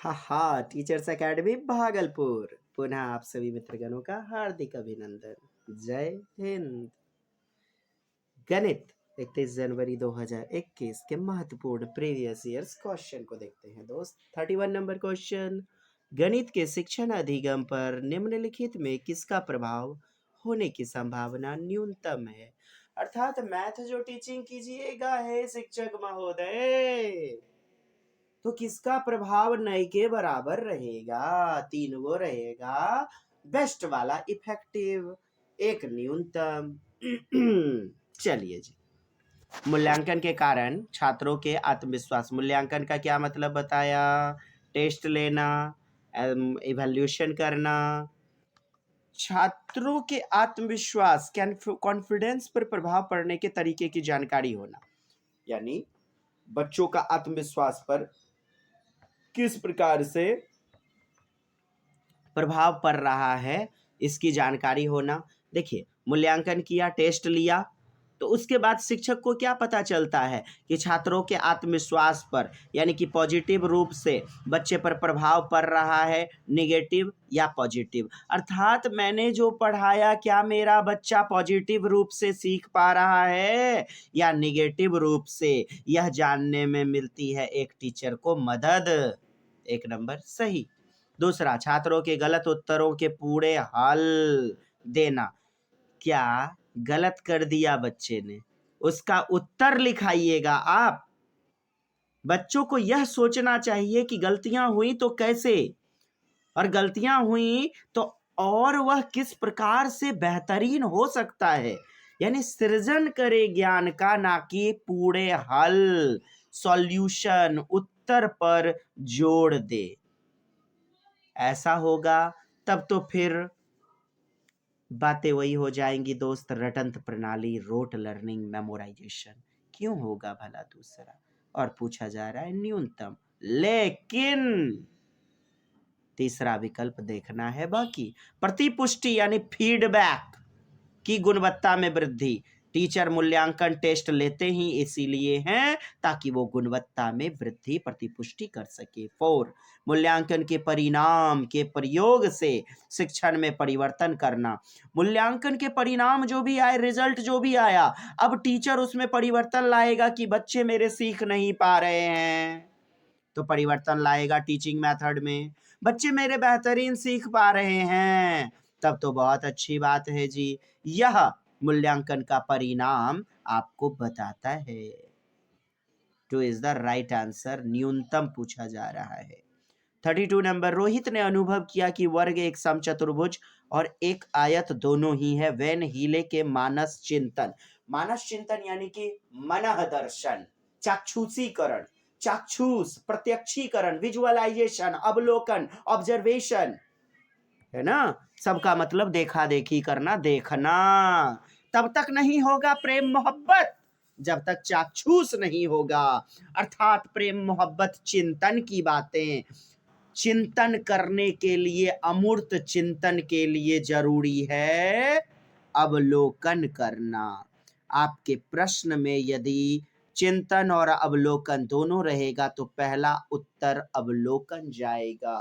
हा हा teachers academy Bhagalpur पुनः आप सभी मित्रगणों का हार्दिक अभिनंदन। जय हिंद। गणित 31 जनवरी 2021 के महत्वपूर्ण प्रीवियस ईयर्स क्वेश्चन को देखते हैं दोस्त। 31 नंबर क्वेश्चन, गणित के शिक्षण अधिगम पर निम्नलिखित में किसका प्रभाव होने की संभावना न्यूनतम है। अर्थात मैथ जो टीचिंग कीजिएगा है शिक्षक महोदय, तो किसका प्रभाव नए के बराबर रहेगा। 3 वो रहेगा, बेस्ट वाला इफेक्टिव, एक न्यूनतम। चलिए जी, मूल्यांकन के कारण छात्रों के आत्मविश्वास। मूल्यांकन का क्या मतलब बताया? टेस्ट लेना, इवैल्यूएशन करना, छात्रों के आत्मविश्वास कॉन्फिडेंस पर प्रभाव पड़ने के तरीके की जानकारी होना, यानी बच्चों का आत्मविश्वास पर किस प्रकार से प्रभाव पड़ रहा है इसकी जानकारी होना। देखिए, मूल्यांकन किया, टेस्ट लिया, तो उसके बाद शिक्षक को क्या पता चलता है कि छात्रों के आत्मविश्वास पर, यानी कि पॉजिटिव रूप से बच्चे पर प्रभाव पड़ रहा है, निगेटिव या पॉजिटिव। अर्थात मैंने जो पढ़ाया क्या मेरा बच्चा पॉजिटिव रूप से सीख पा रहा है या निगेटिव रूप से, यह जानने में मिलती है एक टीचर को मदद। एक नंबर सही। दूसरा, छात्रों के गलत उत्तरों के पूरे हल देना। क्या गलत कर दिया बच्चे ने, उसका उत्तर लिखाइएगा आप। बच्चों को यह सोचना चाहिए कि गलतियां हुई तो कैसे, और गलतियां हुई तो और वह किस प्रकार से बेहतरीन हो सकता है। यानी सृजन करे ज्ञान का, ना कि पूरे हल, सॉल्यूशन, उत्तर पर जोड़ दे। ऐसा होगा तब तो फिर बातें वही हो जाएंगी दोस्त, रटंत प्रणाली, रोट लर्निंग, मेमोराइजेशन। क्यों होगा भला दूसरा? और पूछा जा रहा है न्यूनतम, लेकिन तीसरा विकल्प देखना है बाकी। प्रतिपुष्टि यानी फीडबैक की गुणवत्ता में वृद्धि। टीचर मूल्यांकन टेस्ट लेते ही इसीलिए हैं ताकि वो गुणवत्ता में वृद्धि, प्रतिपुष्टि कर सके। 4, मूल्यांकन के परिणाम के प्रयोग से शिक्षण में परिवर्तन करना। मूल्यांकन के परिणाम जो भी आए, रिजल्ट जो भी आया, अब टीचर उसमें परिवर्तन लाएगा कि बच्चे मेरे सीख नहीं पा रहे हैं, तो परिवर्तन लाएगा टीचिंग मेथड में। बच्चे मेरे बेहतरीन सीख पा रहे हैं, तब तो बहुत अच्छी बात है जी। यह मूल्यांकन का परिणाम आपको बताता है। Two is the right answer, न्यूनतम पूछा जा रहा है। 32 नंबर, रोहित ने अनुभव किया कि वर्ग एक समचतुर्भुज और एक आयत दोनों ही है। वेन हीले के मानस चिंतन। मानस चिंतन यानी कि मनः दर्शन, चाक्षुषीकरण, चाक्षुष, प्रत्यक्षीकरण, विजुअलाइजेशन, अवलोकन, ऑब्जर्वेशन, है ना। सबका मतलब देखा देखी करना, देखना। तब तक नहीं होगा प्रेम मोहब्बत जब तक चाक्षुष नहीं होगा। अर्थात प्रेम मोहब्बत, चिंतन की बातें, चिंतन करने के लिए, अमूर्त चिंतन के लिए जरूरी है अवलोकन करना। आपके प्रश्न में यदि चिंतन और अवलोकन दोनों रहेगा तो पहला उत्तर अवलोकन जाएगा।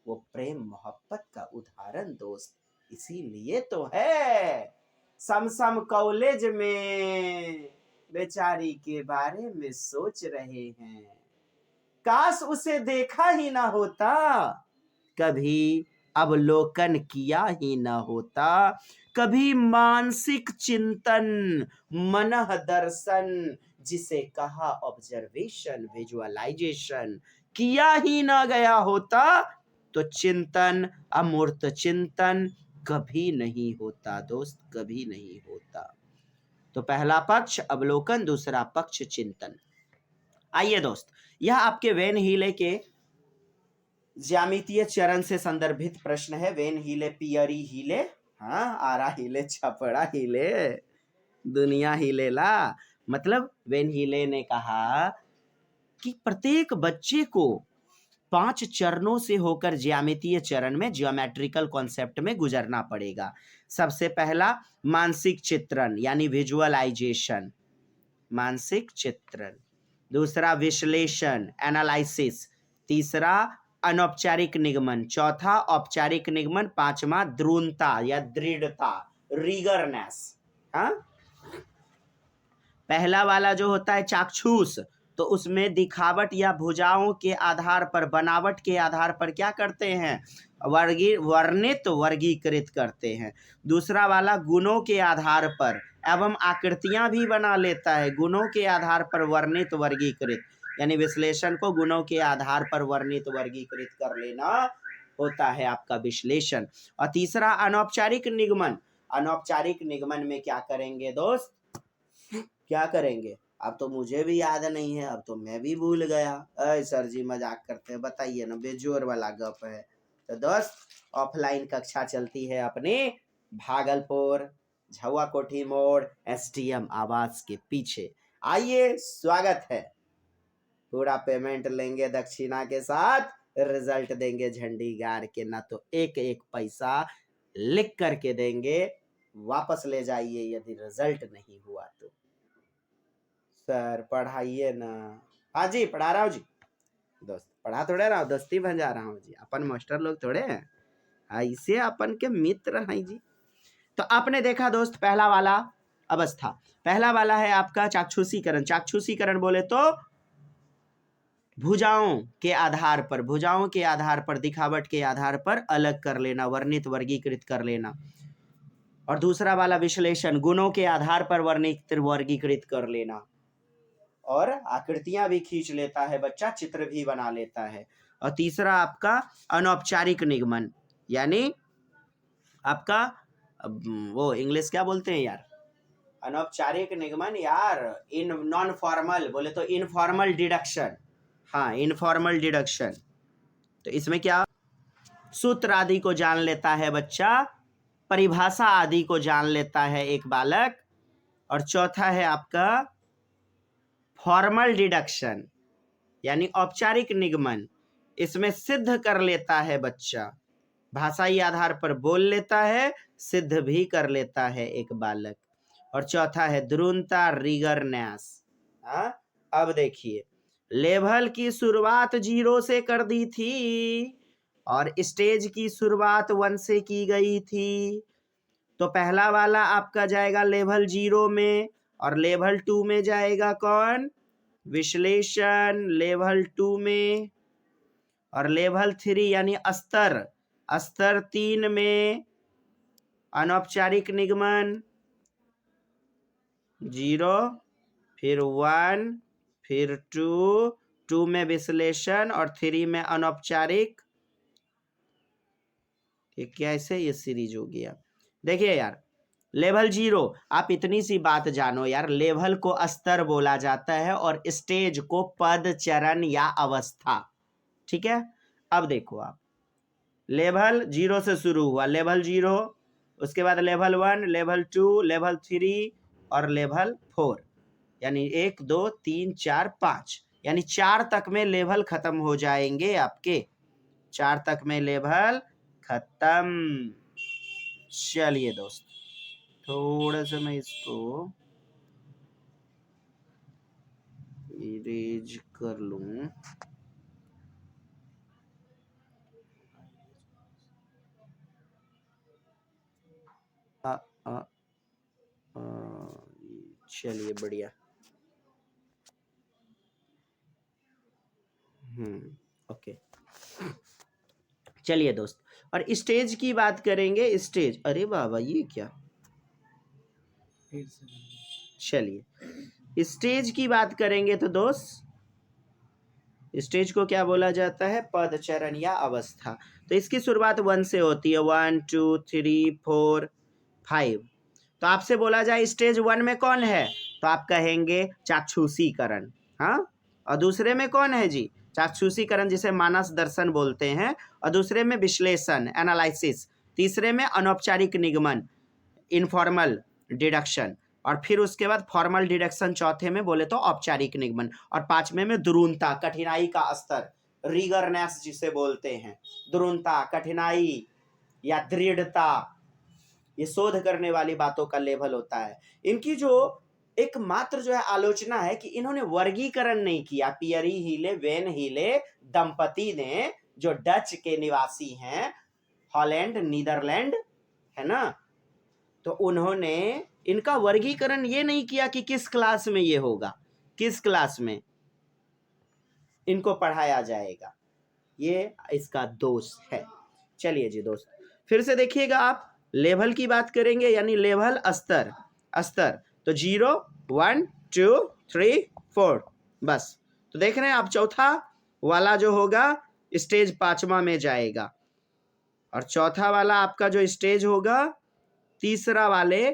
वो प्रेम मोहब्बत का उदाहरण दोस्त, इसीलिए तो है सम कॉलेज में बेचारी के बारे में सोच रहे हैं। काश उसे देखा ही ना होता, कभी अवलोकन किया ही ना होता, कभी मानसिक चिंतन, मनः दर्शन, जिसे कहा ऑब्जर्वेशन, विजुअलाइजेशन, किया ही ना गया होता, तो चिंतन, अमूर्त चिंतन कभी नहीं होता दोस्त, कभी नहीं होता। तो पहला पक्ष अवलोकन, दूसरा पक्ष चिंतन। आइए दोस्त, यह आपके वेन हीले के ज्यामितीय चरण से संदर्भित प्रश्न है। वेन हीले, पियरी हीले, हाँ, आरा हीले, छपड़ा हीले, दुनिया हिले ला। मतलब वेन हीले ने कहा कि प्रत्येक बच्चे को 5 चरणों से होकर ज्यामितीय चरण में, ज्योमेट्रिकल कॉन्सेप्ट में गुजरना पड़ेगा। सबसे पहला मानसिक चित्रण यानी विजुअलाइजेशन, मानसिक चित्रण। दूसरा विश्लेषण, एनालिसिस, तीसरा अनौपचारिक निगमन, चौथा औपचारिक निगमन, पांचवा द्रोणता या दृढ़ता, रीगरनेस। हाँ, पहला वाला जो होता है चाक्षुष, तो उसमें दिखावट या भुजाओं के आधार पर, बनावट के आधार पर क्या करते हैं, वर्णित वर्गीकृत करते हैं। दूसरा वाला गुणों के आधार पर एवं आकृतियां भी बना लेता है, गुणों के आधार पर वर्णित वर्गीकृत, यानी विश्लेषण को गुणों के आधार पर वर्णित वर्गीकृत कर लेना होता है आपका विश्लेषण। और तीसरा अनौपचारिक निगमन, अनौपचारिक निगमन में क्या करेंगे दोस्त, क्या करेंगे, अब तो मुझे भी याद नहीं है, अब तो मैं भी भूल गया। अरे सर जी मजाक करते हैं, बताइए ना, बेजोर वाला गप है। तो दोस्त ऑफलाइन कक्षा चलती है अपने भागलपुर झुआ कोठी मोड़ एसटीएम आवास के पीछे। आइए, स्वागत है। पूरा पेमेंट लेंगे दक्षिणा के साथ, रिजल्ट देंगे झंडी गाड़ के, ना तो एक एक पैसा लिख करके देंगे, वापस ले जाइए यदि रिजल्ट नहीं हुआ तो। सर पढ़ाइए ना। हाँ जी पढ़ा रहा हूँ जी दोस्त, पढ़ा थोड़े रहा हूँ, दोस्ती बजा रहा हूँ जी, अपन मास्टर लोग थोड़े हैं, ऐसे अपन के मित्र हैं जी। तो आपने देखा दोस्त पहला वाला अवस्था, पहला वाला है आपका चाक्षुषीकरण। चाक्षुषीकरण बोले तो भुजाओं के आधार पर, भुजाओं के आधार पर, दिखावट के आधार पर अलग कर लेना, वर्णित वर्गीकृत कर लेना। और दूसरा वाला विश्लेषण, गुणों के आधार पर वर्णित वर्गीकृत कर लेना, और आकृतियां भी खींच लेता है बच्चा, चित्र भी बना लेता है। और तीसरा आपका अनौपचारिक निगमन, यानी आपका वो इंग्लिश क्या बोलते हैं यार, अनौपचारिक निगमन यार, इन नॉन फॉर्मल बोले तो इनफॉर्मल डिडक्शन। हाँ, इनफॉर्मल डिडक्शन, तो इसमें क्या, सूत्र आदि को जान लेता है बच्चा, परिभाषा आदि को जान लेता है एक बालक। और चौथा है आपका फॉर्मल डिडक्शन, यानी औपचारिक निगमन, इसमें सिद्ध कर लेता है बच्चा, भाषाई आधार पर बोल लेता है, सिद्ध भी कर लेता है एक बालक। और चौथा है द्रोणता, रीगरनेस। अब देखिए, लेवल की शुरुआत 0 से कर दी थी और स्टेज की शुरुआत 1 से की गई थी। तो पहला वाला आपका जाएगा लेवल 0 में, और लेवल 2 में जाएगा कौन, विश्लेषण, लेवल 2 में। और लेवल 3 यानी स्तर, स्तर 3 में अनौपचारिक निगमन 0, फिर 1, फिर 2 में विश्लेषण, और 3 में अनौपचारिक। ये कैसे ये सीरीज हो गया, देखिए यार, लेवल 0, आप इतनी सी बात जानो यार, लेवल को स्तर बोला जाता है और स्टेज को पद, चरण या अवस्था। ठीक है, अब देखो आप, लेवल 0 से शुरू हुआ, लेवल 0, उसके बाद लेवल 1, लेवल 2, लेवल 3 और लेवल 4, यानी 1 2 3 4 5, यानी 4 तक में लेवल खत्म हो जाएंगे आपके, 4 तक में लेवल खत्म। चलिए दोस्त, थोड़ा सा मैं इसको इरेज कर लूं। चलिए बढ़िया। ओके, चलिए दोस्त, और स्टेज की बात करेंगे। स्टेज, अरे बाबा ये क्या, चलिए स्टेज की बात करेंगे तो दोस्त, स्टेज को क्या बोला जाता है, पद, चरण या अवस्था। तो इसकी शुरुआत 1 से होती है, 1 2 3 4 5। तो आपसे बोला जाए स्टेज 1 में कौन है, तो आप कहेंगे चाक्षुषीकरण। हाँ, और दूसरे में कौन है जी, चाक्षुषीकरण जिसे मानस दर्शन बोलते हैं, और दूसरे में विश्लेषण, एनालिसिस, तीसरे में अनौपचारिक निगमन, इनफॉर्मल डिडक्शन, और फिर उसके बाद फॉर्मल डिडक्शन चौथे में बोले तो औपचारिक निगमन, और पांचवें में द्रोणता, कठिनाई का स्तर, रीगरनेस जिसे बोलते हैं, द्रोणता, कठिनाई या दृढ़ता, ये शोध करने वाली बातों का लेवल होता है। इनकी जो एकमात्र जो है आलोचना है कि इन्होंने वर्गीकरण नहीं किया। पियरी हीले वेन हीले दंपति ने, जो डच के निवासी हैं, हॉलैंड नीदरलैंड, है ना, तो उन्होंने इनका वर्गीकरण ये नहीं किया कि किस क्लास में ये होगा, किस क्लास में इनको पढ़ाया जाएगा। ये इसका दोष है। चलिए जी दोस्त, फिर से देखिएगा आप, लेवल की बात करेंगे, यानी लेवल स्तर, स्तर तो 0 1 2 3 4 बस। तो देख रहे हैं आप, चौथा वाला जो होगा स्टेज 5वां में जाएगा, और चौथा वाला आपका जो स्टेज होगा तीसरा वाले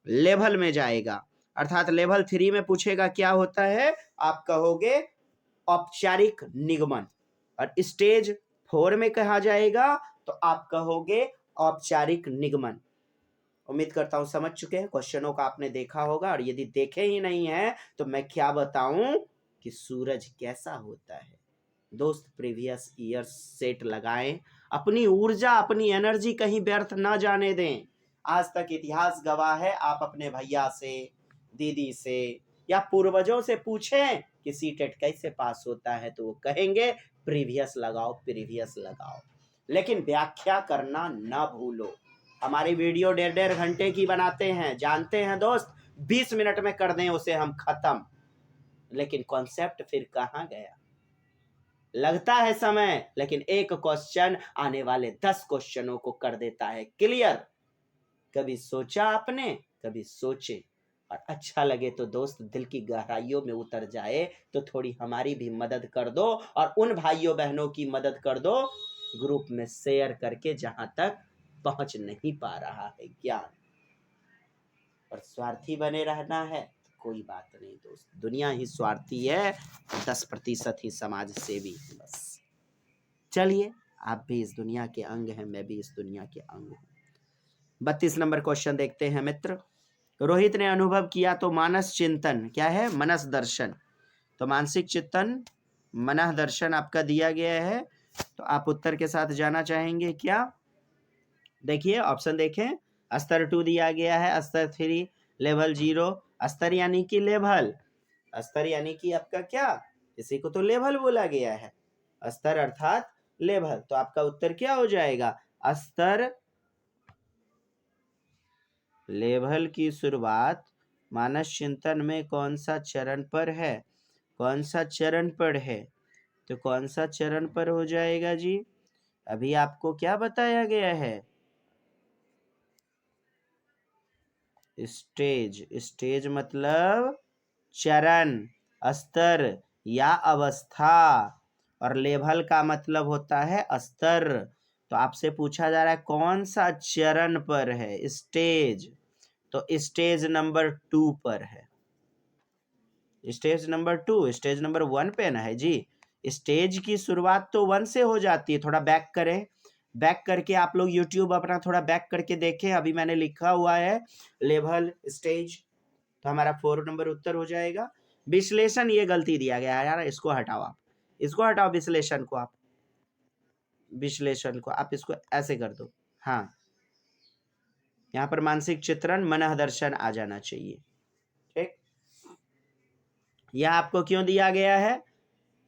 लेवल में जाएगा। अर्थात लेवल 3 में पूछेगा क्या होता है, आप कहोगे औपचारिक निगमन, और स्टेज 4 में कहा जाएगा तो आप कहोगे औपचारिक निगमन। उम्मीद करता हूं समझ चुके हैं, क्वेश्चनों का आपने देखा होगा, और यदि देखे ही नहीं है तो मैं क्या बताऊं कि सूरज कैसा होता है। दोस्त, प्रीवियस ईयर सेट लगाएं, अपनी ऊर्जा अपनी एनर्जी कहीं व्यर्थ ना जाने दें। आज तक इतिहास गवाह है, आप अपने भैया से, दीदी से या पूर्वजों से पूछें कि सीटेट कैसे पास होता है, तो वो कहेंगे प्रीवियस लगाओ, प्रीवियस लगाओ। लेकिन व्याख्या करना ना भूलो। हमारी वीडियो 1.5 घंटे की बनाते हैं, जानते हैं दोस्त, 20 मिनट में कर दें उसे हम खत्म, लेकिन कॉन्सेप्ट फिर कहाँ गया। लगता है समय, लेकिन एक क्वेश्चन आने वाले 10 क्वेश्चनों को कर देता है क्लियर। कभी सोचा आपने, कभी सोचे, और अच्छा लगे तो दोस्त दिल की गहराइयों में उतर जाए तो थोड़ी हमारी भी मदद कर दो, और उन भाइयों बहनों की मदद कर दो ग्रुप में शेयर करके, जहां तक पहुंच नहीं पा रहा है ज्ञान। और स्वार्थी बने रहना है तो कोई बात नहीं दोस्त, दुनिया ही स्वार्थी है, 10% ही समाज सेवी, बस। चलिए, आप भी इस दुनिया के अंग हैं, मैं भी इस दुनिया के अंग हूं। 32 नंबर क्वेश्चन देखते हैं मित्र। रोहित ने अनुभव किया तो मानस चिंतन क्या है, मनस दर्शन। तो मानसिक चिंतन मनः दर्शन आपका दिया गया है, तो आप उत्तर के साथ जाना चाहेंगे क्या। देखिए ऑप्शन देखें, स्तर 2 दिया गया है, स्तर 3, लेवल 0। स्तर यानी कि लेवल, स्तर यानी कि आपका क्या, इसी को तो लेवल बोला गया है, स्तर अर्थात लेवल। तो आपका उत्तर क्या हो जाएगा, स्तर लेवल की शुरुआत मानस चिंतन में कौन सा चरण पर है, कौन सा चरण पर है, तो कौन सा चरण पर हो जाएगा जी। अभी आपको क्या बताया गया है, स्टेज, स्टेज मतलब चरण, स्तर या अवस्था, और लेवल का मतलब होता है स्तर। तो आपसे पूछा जा रहा है कौन सा चरण पर है, स्टेज, तो स्टेज नंबर 2 पर है। स्टेज नंबर 2, स्टेज नंबर 1 पे ना है जी। स्टेज की शुरुआत तो 1 से हो जाती है। थोड़ा बैक करें, बैक करके आप लोग यूट्यूब अपना थोड़ा बैक करके देखें, अभी मैंने लिखा हुआ है लेवल स्टेज, तो हमारा 4 नंबर उत्तर हो जाएगा। विश्लेषण, ये गलती दिया गया है यार, इसको हटाओ आप, इसको हटाओ, विश्लेषण को आप, विश्लेषण को आप इसको ऐसे कर दो। हाँ, यहाँ पर मानसिक चित्रण मनः दर्शन आ जाना चाहिए। ठीक, यह आपको क्यों दिया गया है,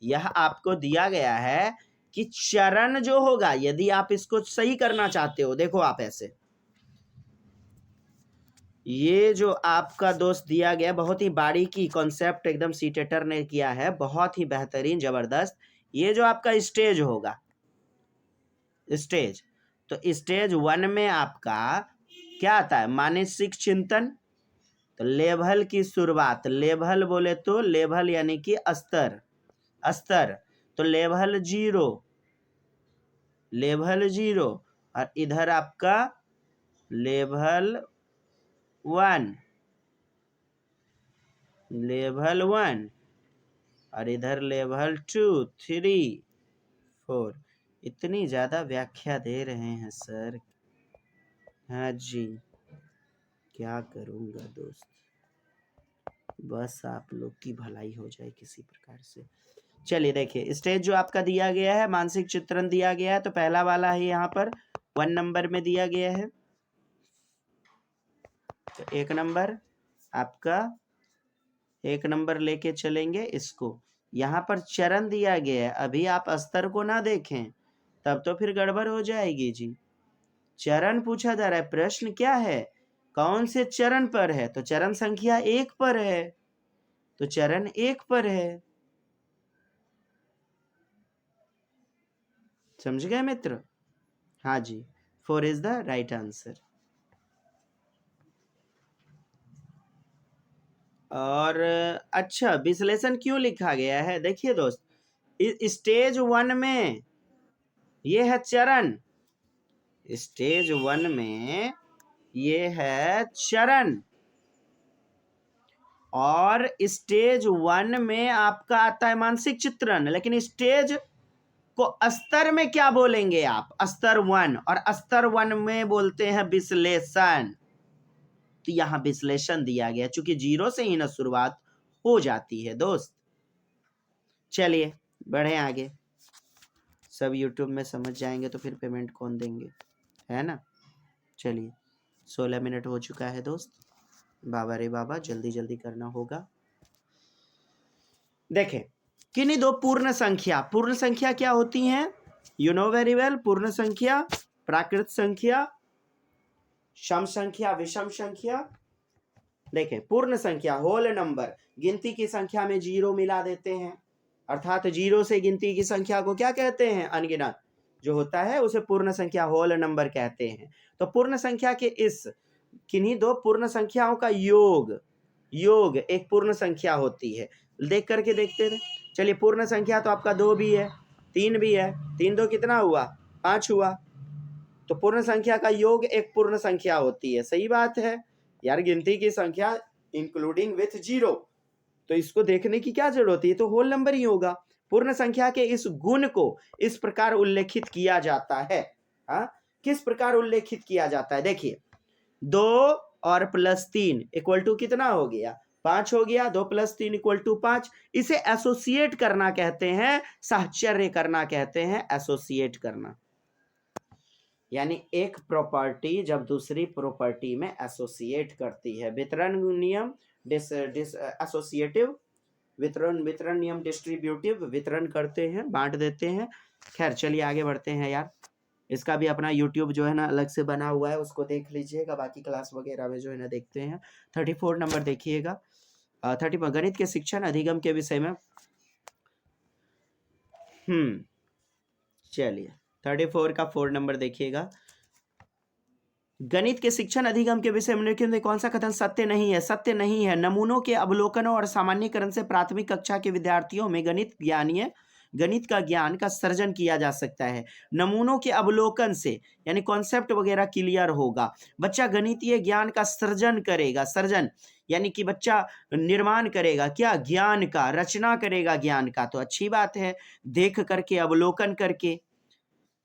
यह आपको दिया गया है कि चरण जो होगा, यदि आप इसको सही करना चाहते हो, देखो आप ऐसे, ये जो आपका दोस्त दिया गया, बहुत ही बारीकी कॉन्सेप्ट एकदम सीटेटर ने किया है, बहुत ही बेहतरीन जबरदस्त। ये जो आपका स्टेज होगा, स्टेज, तो स्टेज 1 में आपका क्या आता है, मानसिक चिंतन। तो लेवल की शुरुआत, लेवल बोले तो लेवल यानी कि स्तर, स्तर, तो लेवल 0, लेवल 0, और इधर आपका लेवल 1, लेवल 1, और इधर लेवल 2 3 4। इतनी ज्यादा व्याख्या दे रहे हैं सर, हाँ जी, क्या करूंगा दोस्त, बस आप लोग की भलाई हो जाए किसी प्रकार से। चलिए देखिए, स्टेज जो आपका दिया गया है, मानसिक चित्रण दिया गया है, तो पहला वाला है यहाँ पर 1 नंबर में दिया गया है, तो 1 नंबर। आपका 1 नंबर लेके चलेंगे इसको। यहाँ पर चरण दिया गया है, अभी आप अस्तर को ना देखें, तब तो फिर गड़बड़ हो जाएगी जी। चरण पूछा जा रहा है, प्रश्न क्या है, कौन से चरण पर है, तो चरण संख्या 1 पर है, तो चरण 1 पर है। समझ गए मित्र? हाँ जी, 4 इज द राइट आंसर। और अच्छा, विश्लेषण क्यों लिखा गया है? देखिए दोस्त, स्टेज 1 में ये है चरण, स्टेज 1 में ये है चरण, और स्टेज 1 में आपका आता है मानसिक चित्रण, लेकिन स्टेज को स्तर में क्या बोलेंगे आप? स्तर 1, और स्तर 1 में बोलते हैं विश्लेषण। तो यहां विश्लेषण दिया गया, चूंकि 0 से ही ना शुरुआत हो जाती है दोस्त। चलिए बढ़े आगे, सब यूट्यूब में समझ जाएंगे तो फिर पेमेंट कौन देंगे, है ना। चलिए 16 मिनट हो चुका है दोस्त, बाबा रे बाबा, जल्दी जल्दी करना होगा। देखें, किन्हीं दो पूर्ण संख्या, पूर्ण संख्या क्या होती हैं? You know very well. पूर्ण संख्या, प्राकृत संख्या, सम संख्या, विषम संख्या। देखें, पूर्ण संख्या होल नंबर, गिनती की संख्या में 0 मिला देते हैं, अर्थात 0 से गिनती की संख्या को क्या कहते हैं? अनगिनत जो होता है उसे पूर्ण संख्या होल नंबर कहते हैं। तो पूर्ण संख्या के इस किन्हीं दो पूर्ण संख्याओं का योग एक पूर्ण संख्या होती है। देख करके देखते थे। चलिए, पूर्ण संख्या तो आपका 2 भी है, 3 भी है, 3 2 कितना हुआ? 5 हुआ। तो पूर्ण संख्या का योग एक पूर्ण संख्या होती है। सही बात है यार, गिनती की संख्या इंक्लूडिंग विथ 0, तो इसको देखने की क्या जरूरत है, तो होल नंबर ही होगा। पूर्ण संख्या के इस गुण को इस प्रकार उल्लेखित किया जाता है। किस प्रकार उल्लेखित किया जाता है? देखिए, 2 और +3 इक्वल टू कितना हो गया? 5 हो गया। 2 + 3 इक्वल टू 5। इसे एसोसिएट करना कहते हैं, साहचर्य करना कहते हैं, एसोसिएट करना। यानी एक प्रॉपर्टी जब दूसरी प्रॉपर्टी में एसोसिएट करती है। वितरण नियम एसोसिएटिव, वितरण नियम डिस्ट्रीब्यूटिव, वितरण करते हैं, बांट देते हैं। खैर चलिए आगे बढ़ते हैं यार, इसका भी अपना यूट्यूब जो है ना अलग से बना हुआ है, उसको देख लीजिएगा, बाकी क्लास वगैरह में जो है ना देखते हैं। 34 नंबर देखिएगा, 30 गणित के शिक्षण अधिगम के विषय में। चलिए 34 का 4 नंबर देखिएगा। गणित के शिक्षण अधिगम के विषय में कौन सा कथन सत्य नहीं है? सत्य नहीं है। नमूनों के अवलोकनों और सामान्यीकरण से प्राथमिक कक्षा के विद्यार्थियों में गणित का ज्ञान का सर्जन किया जा सकता है। नमूनों के अवलोकन से यानी कॉन्सेप्ट वगैरह क्लियर होगा, बच्चा गणितीय ज्ञान का सर्जन करेगा। सर्जन यानी कि बच्चा निर्माण करेगा क्या? ज्ञान का, रचना करेगा ज्ञान का। तो अच्छी बात है, देख करके, अवलोकन करके,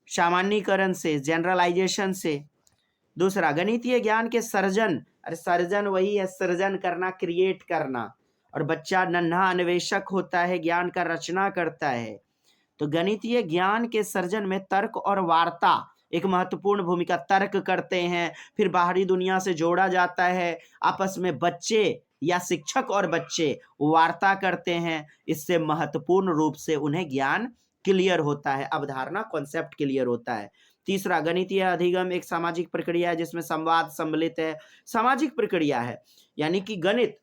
सामान्यीकरण से, जनरलाइजेशन से। दूसरा, गणितीय ज्ञान के सर्जन, अरे सर्जन वही है, सर्जन करना, क्रिएट करना, और बच्चा नन्हा अन्वेषक होता है, ज्ञान का रचना करता है। तो गणितीय ज्ञान के सर्जन में तर्क और वार्ता एक महत्वपूर्ण भूमिका। तर्क करते हैं, फिर बाहरी दुनिया से जोड़ा जाता है, आपस में बच्चे या शिक्षक और बच्चे वार्ता करते हैं, इससे महत्वपूर्ण रूप से उन्हें ज्ञान क्लियर होता है, अवधारणा, कॉन्सेप्ट क्लियर होता है। तीसरा, गणितीय अधिगम एक सामाजिक प्रक्रिया है जिसमें संवाद सम्मिलित है। सामाजिक प्रक्रिया है, यानी कि गणित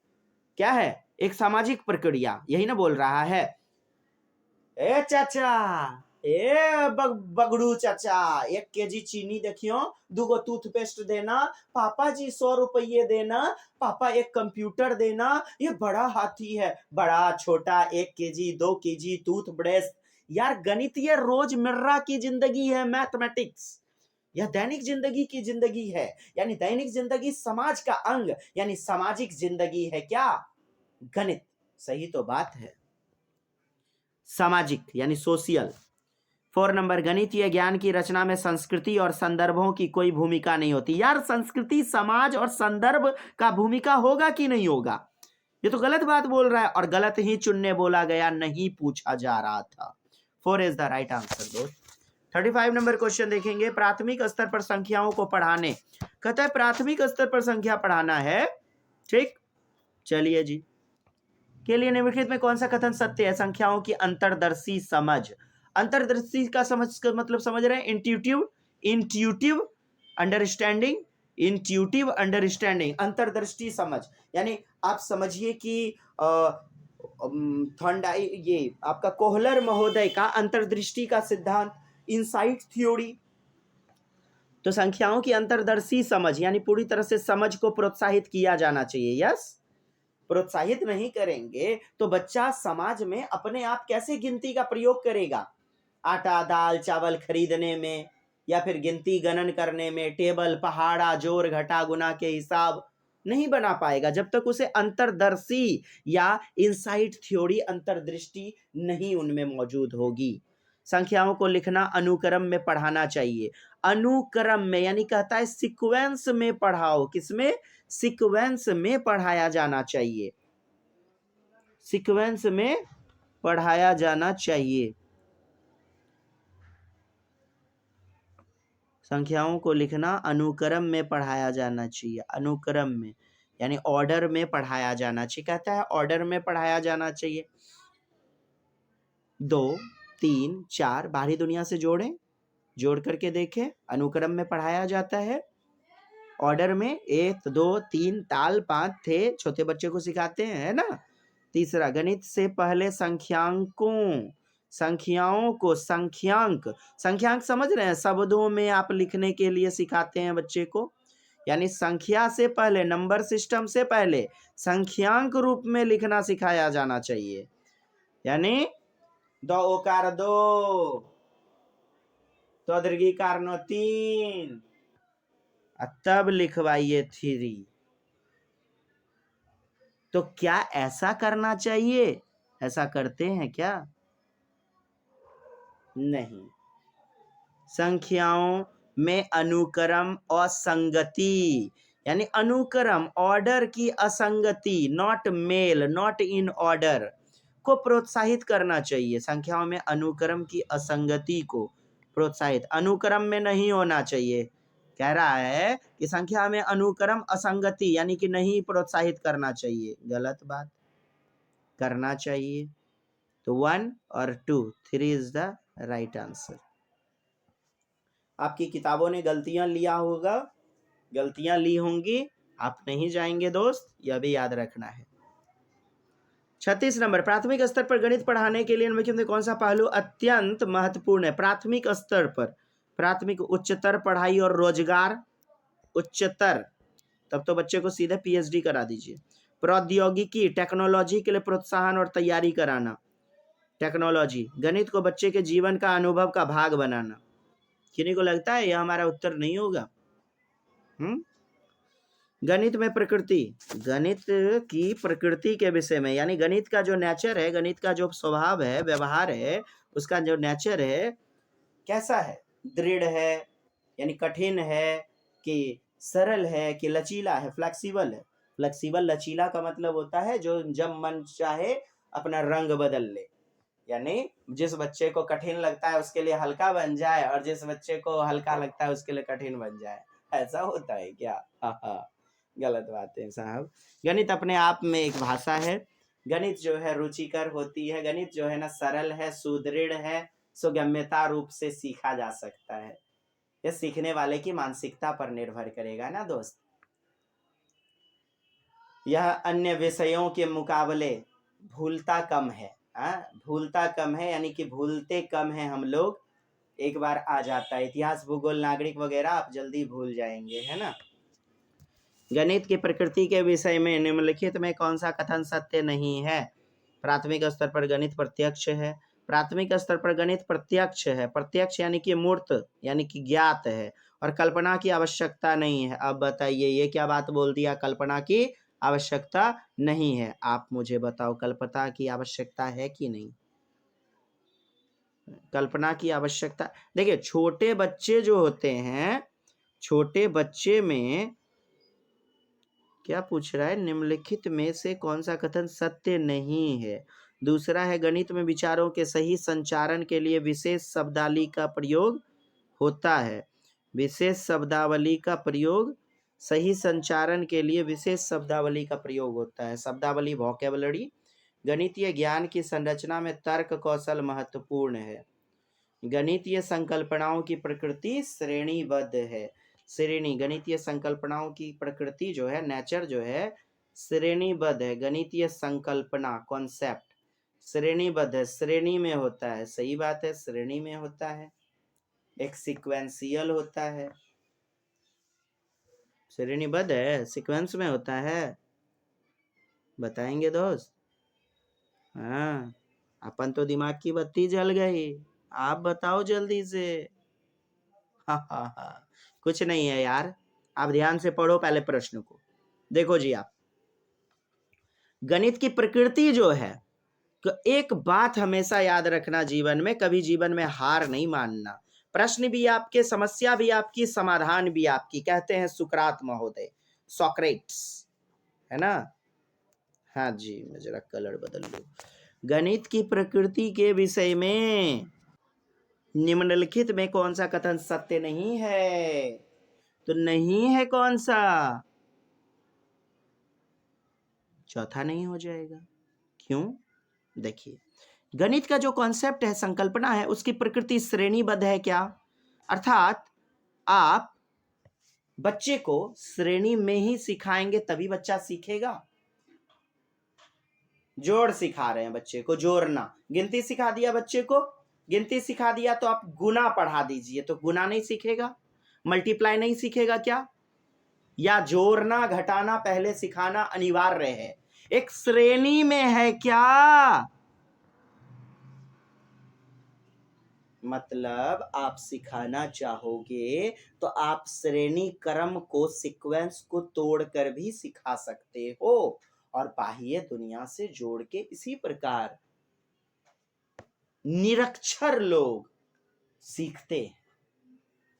क्या है? एक सामाजिक प्रक्रिया, यही ना बोल रहा है। ए चाचा, ए बगड़ू चाचा, 1 केजी चीनी देखियो, 2 टूथपेस्ट देना, पापा जी 100 रुपये देना, पापा 1 कंप्यूटर देना, ये बड़ा हाथी है, बड़ा छोटा 1 केजी 2 केजी टूथब्रश। यार गणित ये रोजमर्रा की जिंदगी है, मैथमेटिक्स यह दैनिक जिंदगी की जिंदगी है, यानी दैनिक जिंदगी समाज का अंग, यानी सामाजिक जिंदगी है क्या? गणित। सही तो बात है, सामाजिक यानी सोशियल। 4 नंबर, गणितीय ज्ञान की रचना में संस्कृति और संदर्भों की कोई भूमिका नहीं होती। यार संस्कृति, समाज और संदर्भ का भूमिका होगा कि नहीं होगा? ये तो गलत बात बोल रहा है, और गलत ही चुनने बोला गया, नहीं पूछा जा रहा था। 4 इज द राइट आंसर दोस्त। 35 नंबर क्वेश्चन देखेंगे, प्राथमिक स्तर पर संख्याओं को पढ़ाने। कहता है प्राथमिक स्तर पर संख्या पढ़ाना है, ठीक, चलिए जी, के लिए निम्नलिखित में कौन सा कथन सत्य है? संख्याओं की अंतर्दर्शी समझ। अंतर्दर्शी का समझ का मतलब समझ रहे हैं? Intuitive, intuitive understanding, intuitive understanding, अंतर्दृष्टि समझ। यानी आप समझिए कि थॉर्नडाइक, ये आपका कोहलर महोदय का अंतर्दृष्टि का सिद्धांत, इनसाइट थ्योरी। तो संख्याओं की अंतर्दर्शी समझ यानी पूरी तरह से समझ को प्रोत्साहित किया जाना चाहिए। यस, प्रोत्साहित नहीं करेंगे तो बच्चा समाज में अपने आप कैसे गिनती का प्रयोग करेगा? आटा दाल चावल खरीदने में, या फिर गिनती गणन करने में, टेबल पहाड़ा जोड़ घटा गुना के हिसाब नहीं बना पाएगा जब तक उसे अंतर्दर्शी या इनसाइट थ्योरी, अंतर्दृष्टि नहीं उनमें मौजूद होगी। संख्याओं को लिखना अनुक्रम में पढ़ाना चाहिए। अनुक्रम में यानी कहता है सीक्वेंस में पढ़ाओ। किसमें? सीक्वेंस में पढ़ाया जाना चाहिए, सीक्वेंस में पढ़ाया जाना चाहिए। संख्याओं को लिखना अनुक्रम में पढ़ाया जाना चाहिए। अनुक्रम में यानी ऑर्डर में पढ़ाया जाना चाहिए। कहता है ऑर्डर में पढ़ाया जाना चाहिए। 2, 3, 4 बाहरी दुनिया से जोड़ें, जोड़ करके देखें, अनुक्रम में पढ़ाया जाता है। ऑर्डर में 1, 2, 3 ताल 5 थे, छोटे बच्चे को सिखाते हैं, है ना। तीसरा, गणित से पहले संख्यांकों, संख्याओं को संख्यांक, संख्यांक समझ रहे हैं? शब्दों में आप लिखने के लिए सिखाते हैं बच्चे को। यानी संख्या से पहले, नंबर सिस्टम से पहले संख्यांक रूप में लिखना सिखाया जाना चाहिए। यानी 2 ओकार 2, तो दीर्घिकार 9 3, तब लिखवाइए 3। तो क्या ऐसा करना चाहिए? ऐसा करते हैं क्या? नहीं। संख्याओं में अनुक्रम असंगति यानी अनुक्रम, ऑर्डर की असंगति, नॉट मेल, नॉट इन ऑर्डर को प्रोत्साहित करना चाहिए। संख्याओं में अनुक्रम की असंगति को प्रोत्साहित, अनुक्रम में नहीं होना चाहिए। कह रहा है कि संख्या में अनुक्रम असंगति यानी कि नहीं प्रोत्साहित करना चाहिए। गलत बात, करना चाहिए। तो 1 और 2, 3 इज द राइट आंसर। आपकी किताबों ने गलतियां लिया होगा, गलतियां ली होंगी, आप नहीं जाएंगे दोस्त, यह भी याद रखना है। 36 नंबर, प्राथमिक स्तर पर गणित पढ़ाने के लिए निम्नलिखित में कौन सा पहलू अत्यंत महत्वपूर्ण है? प्राथमिक स्तर पर, प्राथमिक, उच्चतर पढ़ाई और रोजगार, उच्चतर, तब तो बच्चे को सीधे पीएचडी करा दीजिए। प्रौद्योगिकी, टेक्नोलॉजी के लिए प्रोत्साहन और तैयारी कराना, टेक्नोलॉजी। गणित को बच्चे के जीवन का अनुभव का भाग बनाना। किन्हीं को लगता है यह हमारा उत्तर नहीं होगा? गणित में प्रकृति, गणित की प्रकृति के विषय में, यानी गणित का जो नेचर है, गणित का जो स्वभाव है, व्यवहार है, उसका जो नेचर है कैसा है? दृढ़ है यानी कठिन है, कि सरल है, कि लचीला है, फ्लेक्सिबल है। फ्लेक्सिबल, लचीला का मतलब होता है जो जब मन चाहे अपना रंग बदल ले। यानी जिस बच्चे को कठिन लगता है उसके लिए हल्का बन जाए, और जिस बच्चे को हल्का लगता है उसके लिए कठिन बन जाए। ऐसा होता है क्या? हाँ, गलत बात है साहब। गणित अपने आप में एक भाषा है। गणित जो है रुचिकर होती है। गणित जो है ना सरल है, सुदृढ़ है, सुगम्यता रूप से सीखा जा सकता है। यह सीखने वाले की मानसिकता पर निर्भर करेगा ना दोस्त। यह अन्य विषयों के मुकाबले भूलता कम है। भूलता कम है यानी कि भूलते कम है हम लोग। एक बार आ जाता है, इतिहास भूगोल नागरिक वगैरह आप जल्दी भूल जाएंगे, है ना। गणित की प्रकृति के विषय में निम्नलिखित में कौन सा कथन सत्य नहीं है? प्राथमिक स्तर पर गणित प्रत्यक्ष है। प्राथमिक स्तर पर गणित प्रत्यक्ष है, प्रत्यक्ष यानी कि मूर्त, यानी कि ज्ञात है, और कल्पना की आवश्यकता नहीं है। अब बताइए ये क्या बात बोल दिया? कल्पना की आवश्यकता नहीं है। आप मुझे बताओ, कल्पना की आवश्यकता है कि नहीं? कल्पना की आवश्यकता, देखिए छोटे बच्चे जो होते हैं, छोटे बच्चे में क्या पूछ रहा है? निम्नलिखित में से कौन सा कथन सत्य नहीं है? दूसरा है गणित में विचारों के सही संचारण के लिए विशेष शब्दावली का प्रयोग होता है। विशेष शब्दावली का प्रयोग सही संचारण के लिए विशेष शब्दावली का प्रयोग होता है। शब्दावली वोकैबुलरी। गणितीय ज्ञान की संरचना में तर्क कौशल महत्वपूर्ण है। गणितीय संकल्पनाओं की प्रकृति श्रेणीबद्ध है। श्रेणी, गणितीय संकल्पनाओं की प्रकृति जो है, नेचर जो है, श्रेणीबद्ध है। गणितीय संकल्पना, कॉन्सेप्ट श्रेणीबद्ध है, श्रेणी में होता है। सही बात है, श्रेणी में होता है। एक सीक्वेंशियल होता है। श्रेणीबद्ध है, सीक्वेंस में होता है। बताएंगे दोस्त? हाँ, अपन तो दिमाग की बत्ती जल गई, आप बताओ जल्दी से। हाँ, कुछ नहीं है यार, आप ध्यान से पढ़ो पहले प्रश्न को। देखो जी, आप गणित की प्रकृति जो है, तो एक बात हमेशा याद रखना जीवन में, कभी जीवन में हार नहीं मानना। प्रश्न भी आपके, समस्या भी आपकी, समाधान भी आपकी। कहते हैं सुकरात महोदय, सॉक्रेट्स, है ना? हाँ जी, मैं जरा कलर बदल लूं। गणित की प्रकृति के विषय में निम्नलिखित में कौन सा कथन सत्य नहीं है? तो नहीं है कौन सा? चौथा नहीं हो जाएगा। क्यों? देखिए, गणित का जो कॉन्सेप्ट है, संकल्पना है, उसकी प्रकृति श्रेणीबद्ध है। क्या अर्थात? आप बच्चे को श्रेणी में ही सिखाएंगे तभी बच्चा सीखेगा। जोड़ सिखा रहे हैं बच्चे को, जोड़ना। गिनती सिखा दिया बच्चे को, गिनती सिखा दिया तो आप गुना पढ़ा दीजिए, तो गुना नहीं सीखेगा? मल्टीप्लाई नहीं सीखेगा क्या? या जोड़ना घटाना पहले सिखाना अनिवार्य है। एक श्रेणी में है क्या? मतलब आप सिखाना चाहोगे तो आप श्रेणी क्रम को, सीक्वेंस को तोड़कर भी सिखा सकते हो। और बाह्य दुनिया से जोड़ के इसी प्रकार निरक्षर लोग सीखते हैं,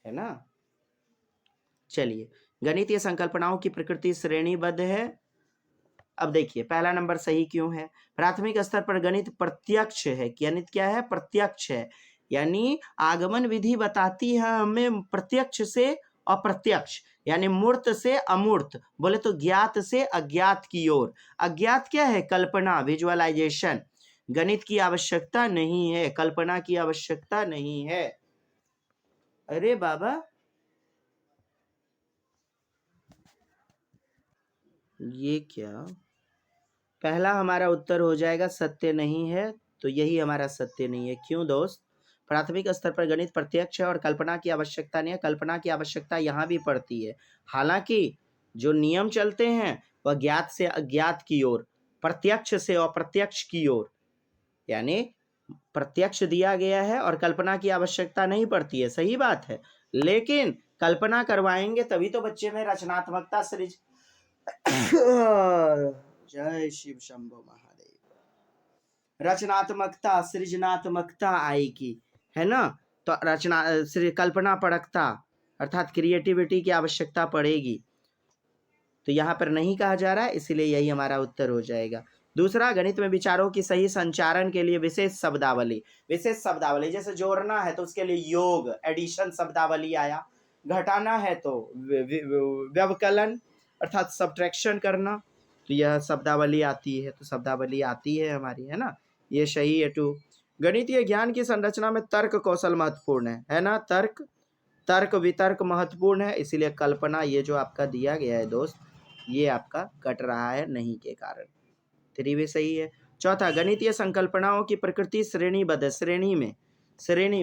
है ना? चलिए, गणितीय संकल्पनाओं की प्रकृति श्रेणीबद्ध है। अब देखिए, पहला नंबर सही क्यों है? प्राथमिक स्तर पर गणित प्रत्यक्ष है। गणित क्या है? प्रत्यक्ष है। यानी आगमन विधि बताती है हमें प्रत्यक्ष से अप्रत्यक्ष, यानी मूर्त से अमूर्त, बोले तो ज्ञात से अज्ञात की ओर। अज्ञात क्या है? कल्पना, विजुअलाइजेशन। गणित की आवश्यकता नहीं है, कल्पना की आवश्यकता नहीं है। अरे बाबा, ये क्या? पहला हमारा उत्तर हो जाएगा सत्य नहीं है, तो यही हमारा सत्य नहीं है। क्यों दोस्त? प्राथमिक स्तर पर गणित प्रत्यक्ष है और कल्पना की आवश्यकता नहीं है। कल्पना की आवश्यकता यहाँ भी पड़ती है। हालांकि जो नियम चलते हैं वह ज्ञात से अज्ञात की ओर, प्रत्यक्ष से अप्रत्यक्ष की ओर, यानी प्रत्यक्ष दिया गया है और कल्पना की आवश्यकता नहीं पड़ती है। सही बात है, लेकिन कल्पना करवाएंगे तभी तो बच्चे में रचनात्मकता सृज जय शिव शंभो महादेव। रचनात्मकता, सृजनात्मकता आएगी, है ना? तो कल्पना पड़कता अर्थात क्रिएटिविटी की आवश्यकता पड़ेगी। तो यहाँ पर नहीं कहा जा रहा है, इसीलिए यही हमारा उत्तर हो जाएगा। दूसरा, गणित में विचारों की सही संचारण के लिए विशेष शब्दावली। विशेष शब्दावली, जैसे जोड़ना है तो उसके लिए योग, एडिशन शब्दावली आया। घटाना है तो व्यवकलन अर्थात सब्ट्रैक्शन करना, तो यह शब्दावली आती है। तो शब्दावली आती है हमारी, है ना? ये सही है। टू, गणितीय ज्ञान की संरचना में तर्क कौशल महत्वपूर्ण है ना? तर्क वितर्क महत्वपूर्ण है, इसीलिए कल्पना, ये जो आपका दिया गया है दोस्त, ये आपका कट रहा है नहीं के कारण। 3 भी सही है। चौथा, गणितीय संकल्पनाओं की प्रकृति श्रेणीबद्ध, श्रेणी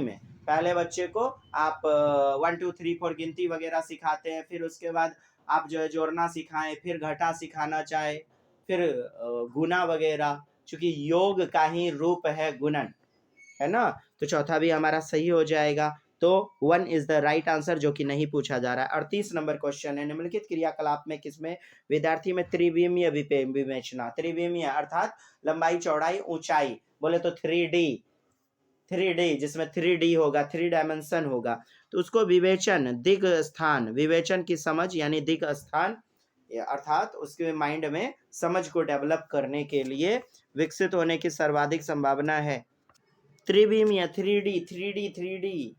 में। पहले बच्चे को आप 1 2 3 4 गिनती वगैरह सिखाते हैं, फिर उसके बाद आप जो है जोड़ना सिखाएं, फिर घटा सिखाना चाहे, फिर गुना वगैरह, चूंकि योग का ही रूप है गुणन, है ना? तो चौथा भी हमारा सही हो जाएगा। तो 1 इज द राइट आंसर, जो कि नहीं पूछा जा रहा है। 38 नंबर क्वेश्चन है, निम्नलिखित क्रियाकलाप में किसमें विद्यार्थी में त्रिविमीय विवेचना, त्रिविमीय अर्थात लंबाई चौड़ाई ऊंचाई, बोले तो 3D, जिसमें 3D होगा, 3 डायमेंशन होगा, तो उसको विवेचन, दिग स्थान, विवेचन की समझ यानी दिग स्थान, अर्थात उसके माइंड में समझ को डेवलप करने के लिए विकसित होने की सर्वाधिक संभावना है। त्रिविमीय, 3D,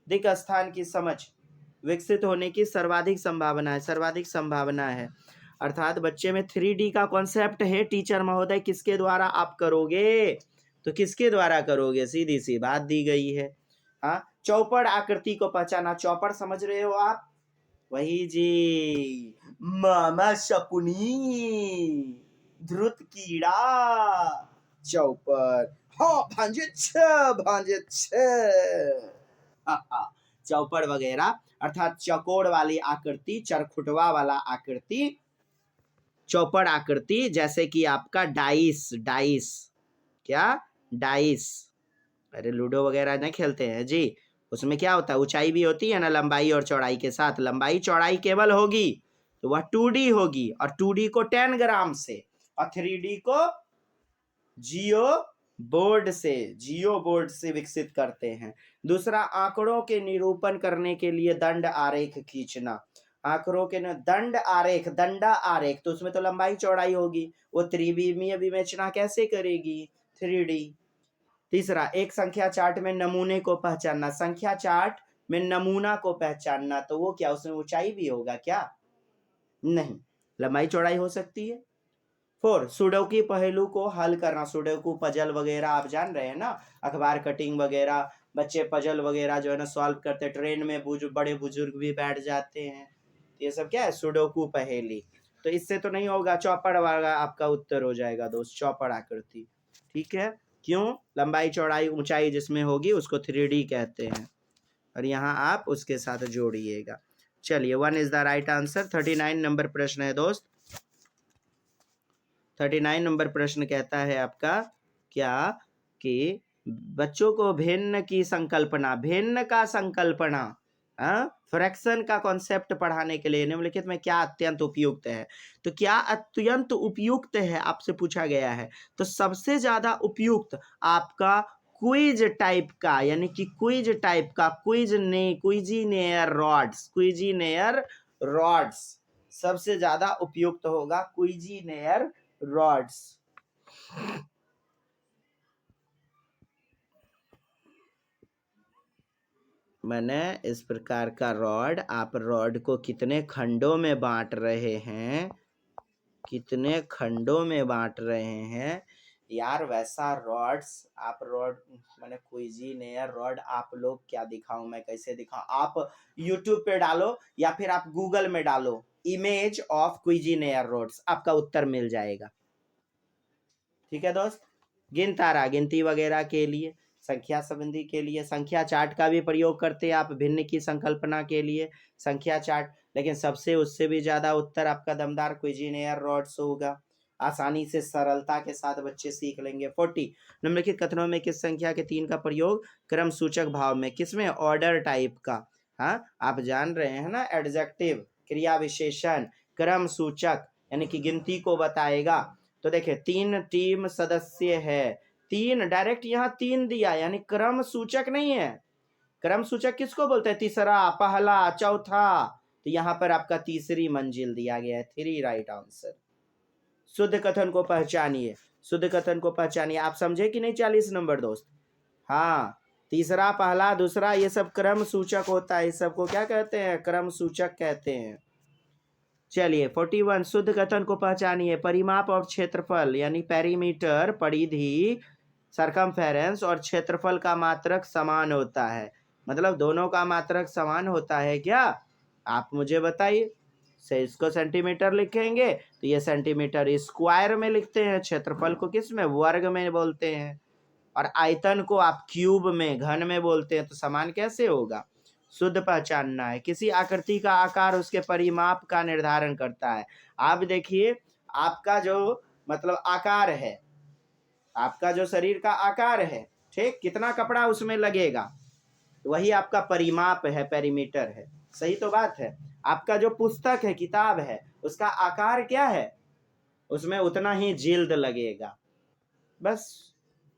दिग स्थान की समझ, विकसित होने की सर्वाधिक संभावना है, सर्वाधिक संभावना है। अर्थात बच्चे में 3D का कॉन्सेप्ट है। टीचर महोदय किसके द्वारा आप करोगे, तो किसके द्वारा करोगे, सीधी सी बात दी गई है। हाँ, चौपड़ आकृति को पहचाना। चौपड़ समझ रहे हो आप, वही जी, मामा शकुनी, ध्रुत कीड़ा, चौपड़। हाँ भांजे भांजे चौपड़ वगैरह, अर्थात चकोर वाली आकृति, चरखुटवा वाला आकृति, चौपड़ आकृति, जैसे कि आपका डाइस, डाइस क्या, डाइस, अरे लूडो वगैरह नहीं खेलते हैं जी, उसमें क्या होता है, ऊंचाई भी होती है ना, लंबाई और चौड़ाई के साथ। लंबाई चौड़ाई केवल होगी तो वह 2D होगी, और 2D को 10 ग्राम से और 3D को जियो बोर्ड से विकसित करते हैं। दूसरा, आंकड़ों के निरूपण करने के लिए दंड आरेख खींचना। आंकड़ों के दंड आरेख, दंडा आरेख, तो उसमें तो लंबाई चौड़ाई होगी, वो त्रिविमीय विवेचना कैसे करेगी, 3D। तीसरा, एक संख्या चार्ट में नमूने को पहचानना। संख्या चार्ट में नमूना को पहचानना, तो वो क्या, उसमें ऊंचाई भी होगा क्या, नहीं, लंबाई चौड़ाई हो सकती है। 4, सुडोकू पहेलू को हल करना। सुडोकू पजल वगैरह आप जान रहे हैं ना, अखबार कटिंग वगैरह, बच्चे पजल वगैरह जो है ना सॉल्व करते, ट्रेन में बड़े बुजुर्ग भी बैठ जाते हैं, ये सब क्या है, सुडोकू पहेली। तो इससे तो नहीं होगा, चौपड़ वाला आपका उत्तर हो जाएगा दोस्त, चौपड़ आकृति। ठीक है, क्यों, लंबाई चौड़ाई ऊंचाई जिसमें होगी उसको 3D कहते हैं, और यहाँ आप उसके साथ जोड़िएगा। चलिए, 1 is the right answer. 39 number प्रश्न है दोस्त। 39 नंबर प्रश्न कहता है आपका क्या, कि बच्चों को भिन्न की संकल्पना, भिन्न का संकल्पना, फ्रैक्शन का कॉन्सेप्ट पढ़ाने के लिए निम्नलिखित में क्या अत्यंत उपयुक्त है। तो क्या अत्यंत उपयुक्त है आपसे पूछा गया है, तो सबसे ज्यादा उपयुक्त आपका क्विज टाइप का, यानी कि क्विज टाइप का, क्विजिनेयर रॉड्स सबसे ज्यादा उपयुक्त होगा, क्विजिनेयर रॉड्स। मैंने इस प्रकार का रॉड, आप रॉड को कितने खंडों में बांट रहे हैं, कितने खंडों में बांट रहे हैं यार, वैसा रॉड्स आप रॉड, मैंने क्विजिनेयर रॉड, आप लोग क्या दिखाऊं मैं, कैसे दिखाऊं, आप यूट्यूब पे डालो या फिर आप गूगल में डालो इमेज ऑफ क्विजिनेयर रॉड्स, आपका उत्तर मिल जाएगा। ठीक है दोस्त, गिनतारा, गिनती वगैरह के लिए, संख्या संबंधी के लिए, संख्या चार्ट का भी प्रयोग करते हैं आप भिन्न की संकल्पना के लिए, संख्या चार्ट, लेकिन सबसे उससे भी ज्यादा उत्तर आपका दमदार क्विजिनेयर रॉड्स होगा। आसानी से सरलता के साथ बच्चे सीख लेंगे। 40, निम्नलिखित कथनों में किस संख्या के 3 का प्रयोग क्रम सूचक भाव में, किसमें, ऑर्डर टाइप का। हाँ, आप जान रहे हैं ना, एडजेक्टिव, क्रिया विशेषण, क्रम सूचक, यानी कि गिनती को बताएगा। तो देखिए, 3 टीम सदस्य है, 3 डायरेक्ट यहाँ 3 दिया, यानी क्रम सूचक नहीं है। क्रम सूचक किसको बोलते हैं, तीसरा, पहला, चौथा, तो यहाँ पर आपका तीसरी मंजिल दिया गया है, 3 राइट आंसर। शुद्ध कथन को पहचानिए, शुद्ध कथन को पहचानिए, आप समझे कि नहीं 40 नंबर दोस्त। हाँ, तीसरा, पहला, दूसरा, ये सब क्रम सूचक होता है, इस सबको क्या कहते हैं, क्रम सूचक कहते हैं। चलिए 41, शुद्ध कथन को पहचानिए। परिमाप और क्षेत्रफल, यानी पेरीमीटर, परिधि, सरकमफेरेंस और क्षेत्रफल का मात्रक समान होता है, मतलब दोनों का मात्रक समान होता है क्या, आप मुझे बताइए। से इसको सेंटीमीटर लिखेंगे तो ये सेंटीमीटर स्क्वायर में लिखते हैं, क्षेत्रफल को किस में, वर्ग में बोलते हैं, और आयतन को आप क्यूब में, घन में बोलते हैं, तो समान कैसे होगा। शुद्ध पहचानना है, किसी आकृति का आकार उसके परिमाप का निर्धारण करता है। आप देखिए, आपका जो मतलब आकार है, आपका जो शरीर का आकार है, ठीक, कितना कपड़ा उसमें लगेगा, वही आपका परिमाप है, पेरीमीटर है, सही तो बात है। आपका जो पुस्तक है, किताब है, उसका आकार क्या है, उसमें उतना ही जिल्द लगेगा, बस,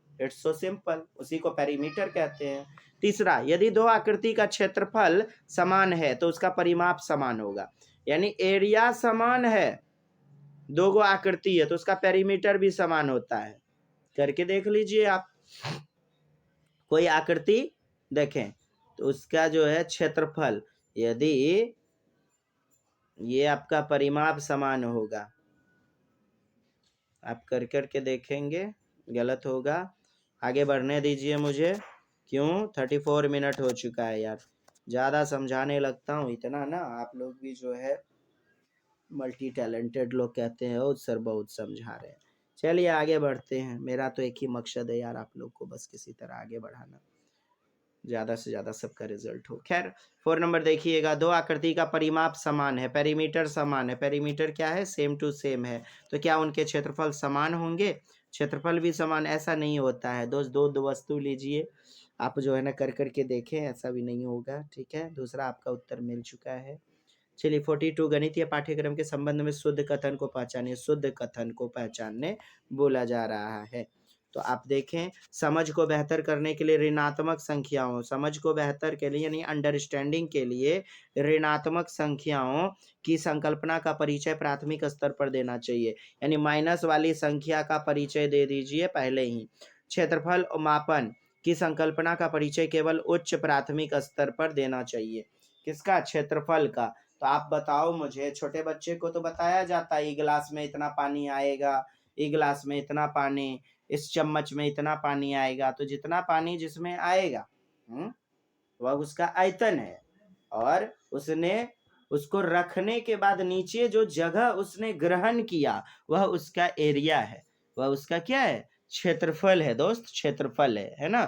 इट्स सो सिंपल, उसी को पेरीमीटर कहते हैं। तीसरा, यदि दो आकृति का क्षेत्रफल समान है तो उसका परिमाप समान होगा, यानी एरिया समान है, दो गो आकृति है तो उसका पेरीमीटर भी समान होता है। करके देख लीजिए आप, कोई आकृति देखें तो उसका जो है क्षेत्रफल, यदि ये आपका परिमाप समान होगा, आप कर के देखेंगे, गलत होगा। आगे बढ़ने दीजिए मुझे। क्यों? 34 मिनट हो चुका है यार, ज़्यादा समझाने लगता हूँ इतना ना, आप लोग भी जो है मल्टी टैलेंटेड लोग कहते हैं, ओ सर बहुत समझा रहे हैं। चलिए आगे बढ़ते हैं, मेरा तो एक ही मकसद है यार, आप लोग को बस किसी तरह आगे बढ़ाना, ज़्यादा से ज़्यादा सबका रिजल्ट हो। खैर 4 नंबर देखिएगा, दो आकृति का परिमाप समान है, पेरीमीटर समान है। पेरीमीटर क्या है? सेम टू सेम है, तो क्या उनके क्षेत्रफल समान होंगे? क्षेत्रफल भी समान ऐसा नहीं होता है दोस्त। दो वस्तु लीजिए, आप जो है ना कर के देखें, ऐसा भी नहीं होगा। ठीक है, दूसरा आपका उत्तर मिल चुका है। चलिए 42 गणितीय पाठ्यक्रम के संबंध में शुद्ध कथन को पहचानिए। शुद्ध कथन को पहचानने बोला जा रहा है। तो आप देखें, समझ को बेहतर करने के लिए ऋणात्मक संख्याओं, समझ को बेहतर के लिए यानी अंडरस्टैंडिंग के लिए ऋणात्मक संख्याओं की संकल्पना का परिचय प्राथमिक स्तर पर देना चाहिए। यानी माइनस वाली संख्या का परिचय दे दीजिए पहले ही। क्षेत्रफल और मापन की संकल्पना का परिचय केवल उच्च प्राथमिक स्तर पर देना चाहिए। किसका? क्षेत्रफल का। तो आप बताओ मुझे, छोटे बच्चे को तो बताया जाता है, गिलास में इतना पानी आएगा, एक गिलास में इतना पानी, इस चम्मच में इतना पानी आएगा, तो जितना पानी जिसमें आएगा वह उसका आयतन है, और उसने उसको रखने के बाद नीचे जो जगह उसने ग्रहण किया वह उसका एरिया है, वह उसका क्या है? क्षेत्रफल है दोस्त, क्षेत्रफल है ना।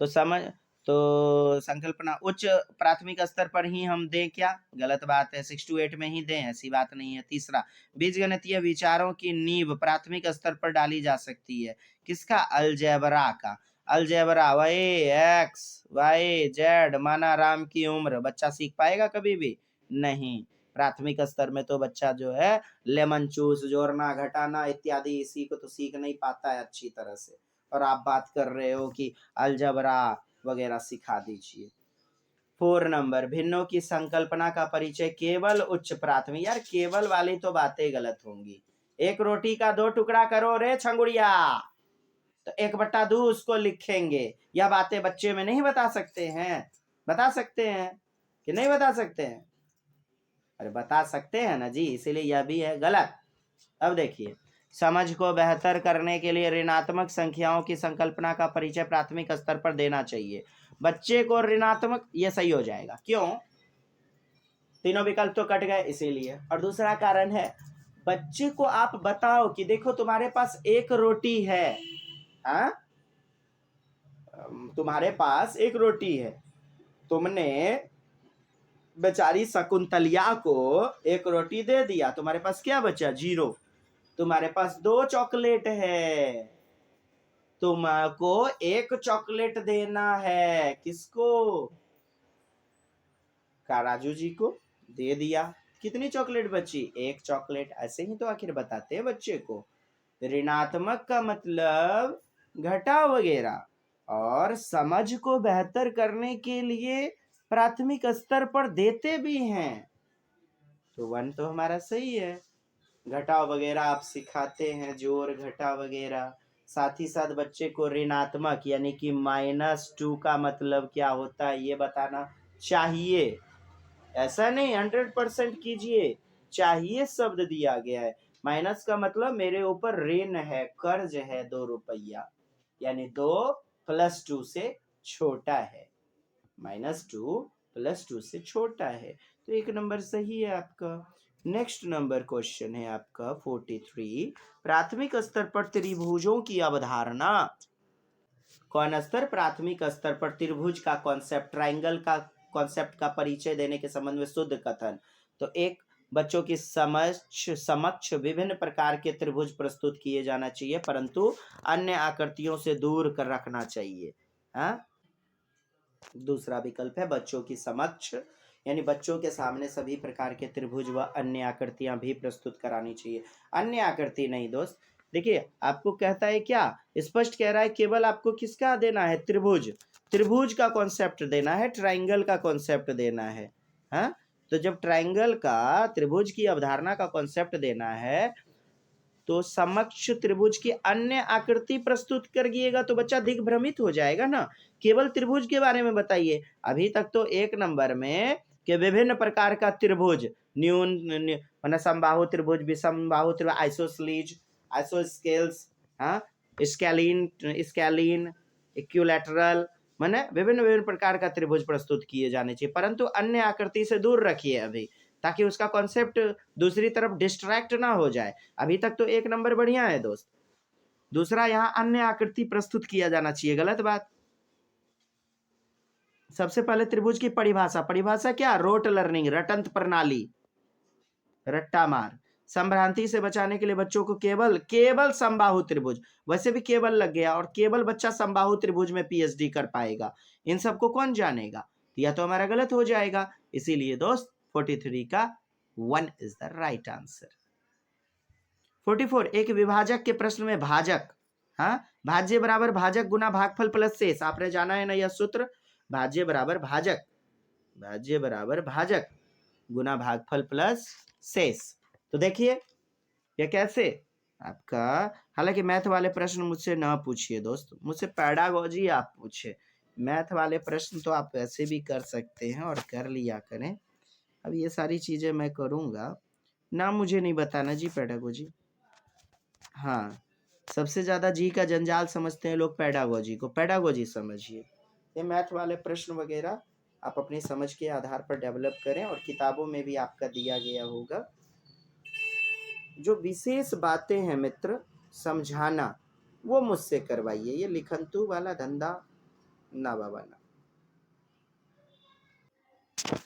तो समझ, तो संकल्पना उच्च प्राथमिक स्तर पर ही हम दें क्या? गलत बात है, 6 to 8 में ही दें, ऐसी बात नहीं है। तीसरा, बीजगणितीय विचारों की नींव प्राथमिक स्तर पर डाली जा सकती है। किसका? अलजेब्रा का। Algebra, Y X Y Z माना राम की उम्र, बच्चा सीख पाएगा कभी भी नहीं। प्राथमिक स्तर में तो बच्चा जो है लेमन चूस, जोड़ना घटाना इत्यादि इसी को तो सीख नहीं पाता है अच्छी तरह से, और आप बात कर रहे हो कि अलजबरा वगैरह सिखा दीजिए। 4 नंबर, भिन्नों की संकल्पना का परिचय केवल उच्च प्राथमिक। यार केवल वाली तो बातें गलत होंगी। एक रोटी का 2 टुकड़ा करो रे छंगुड़िया, तो 1/2 उसको लिखेंगे। यह बातें बच्चे में नहीं बता सकते हैं? बता सकते हैं कि नहीं बता सकते हैं? अरे बता सकते हैं ना जी, इसीलिए यह भी है गलत। अब देखिए, समझ को बेहतर करने के लिए ऋणात्मक संख्याओं की संकल्पना का परिचय प्राथमिक स्तर पर देना चाहिए। बच्चे को ऋणात्मक, ये सही हो जाएगा। क्यों? तीनों विकल्प तो कट गए इसीलिए। और दूसरा कारण है, बच्चे को आप बताओ कि देखो तुम्हारे पास एक रोटी है, हाँ तुम्हारे पास एक रोटी है, तुमने बेचारी शकुंतलिया को एक रोटी दे दिया, तुम्हारे पास क्या बचा? 0। तुम्हारे पास 2 चॉकलेट है, तुमको एक चॉकलेट देना है। किसको? राजू जी को दे दिया। कितनी चॉकलेट बची? 1 चॉकलेट। ऐसे ही तो आखिर बताते हैं बच्चे को। ऋणात्मक का मतलब घटा वगैरह, और समझ को बेहतर करने के लिए प्राथमिक स्तर पर देते भी हैं। तो 1 तो हमारा सही है। घटाव वगैरह आप सिखाते हैं, जोड़ घटा वगैरह। साथ ही साथ बच्चे को ऋणात्मक यानी कि -2 का मतलब क्या होता है ये बताना चाहिए। ऐसा नहीं 100% कीजिए, चाहिए शब्द दिया गया है। माइनस का मतलब मेरे ऊपर ऋण है, कर्ज है 2 रुपया, यानी 2 + 2 से छोटा है। -2 + 2 से छोटा है, तो 1 नंबर सही है आपका। नेक्स्ट नंबर क्वेश्चन है आपका 43, प्राथमिक स्तर पर त्रिभुजों की अवधारणा। कौन स्तर? प्राथमिक स्तर पर त्रिभुज का कॉन्सेप्ट, ट्राइंगल का कॉन्सेप्ट का परिचय देने के संबंध में शुद्ध कथन। तो एक, बच्चों की समक्ष विभिन्न प्रकार के त्रिभुज प्रस्तुत किए जाना चाहिए, परंतु अन्य आकृतियों से दूर कर रखना चाहिए। हाँ, दूसरा विकल्प है बच्चों की समक्ष, यानी बच्चों के सामने सभी प्रकार के त्रिभुज व अन्य आकृतियां भी प्रस्तुत करानी चाहिए। अन्य आकृति नहीं दोस्त, देखिए आपको कहता है क्या, स्पष्ट कह रहा है केवल आपको किसका देना है? त्रिभुज। त्रिभुज का कॉन्सेप्ट देना है, ट्राइंगल का कॉन्सेप्ट देना है। हाँ, तो जब ट्राइंगल का, त्रिभुज की अवधारणा का कॉन्सेप्ट देना है, तो समकक्ष त्रिभुज की अन्य आकृति प्रस्तुत करिएगा तो बच्चा दिग्भ्रमित हो जाएगा ना। केवल त्रिभुज के बारे में बताइए। अभी तक तो एक नंबर में कि विभिन्न प्रकार का त्रिभुज, न्यून समबाहु त्रिभुज, विषमबाहु त्रिभुज, आइसोस्लीज, आइसोस्केल्स, हाँ, स्कैलीन, इक्विलैटरल, माने विभिन्न विभिन्न प्रकार का त्रिभुज प्रस्तुत किए जाने चाहिए, परंतु अन्य आकृति से दूर रखिए अभी, ताकि उसका कॉन्सेप्ट दूसरी तरफ डिस्ट्रैक्ट ना हो जाए। अभी तक तो एक नंबर बढ़िया है दोस्त। दूसरा, यहाँ अन्य आकृति प्रस्तुत किया जाना चाहिए, गलत बात। सबसे पहले त्रिभुज की परिभाषा, परिभाषा क्या? रोट लर्निंग, रटंत प्रणाली, रट्टा मार। संभ्रांति से बचाने के लिए बच्चों को केवल समबाहु त्रिभुज, वैसे भी केवल लग गया, और केवल बच्चा समबाहु त्रिभुज में पीएचडी कर पाएगा, इन सबको कौन जानेगा? या तो हमारा गलत हो जाएगा। इसीलिए दोस्त 43 का 1 इज द राइट आंसर। 44, एक विभाजक के प्रश्न में भाजक, हाँ, भाज्य बराबर भाजक गुना भागफल प्लस शेष, आपने जाना है ना यह सूत्र, भाज्य बराबर भाजक, भाज्य बराबर भाजक गुना भागफल प्लस शेष। तो देखिए ये कैसे आपका, हालांकि मैथ वाले प्रश्न मुझसे ना पूछिए दोस्त, मुझसे पेडागोजी आप पूछे। मैथ वाले प्रश्न तो आप वैसे भी कर सकते हैं और कर लिया करें। अब ये सारी चीजें मैं करूंगा ना, मुझे नहीं बताना जी पेडागोजी। हाँ, सबसे ज्यादा जी का जंजाल समझते हैं लोग पेडागोजी को, पेडागोजी समझिए। ये मैथ वाले प्रश्न वगैरह आप अपनी समझ के आधार पर डेवलप करें, और किताबों में भी आपका दिया गया होगा। जो विशेष बातें हैं मित्र समझाना, वो मुझसे करवाइए, ये लिखंतु वाला धंधा ना बाबा ना।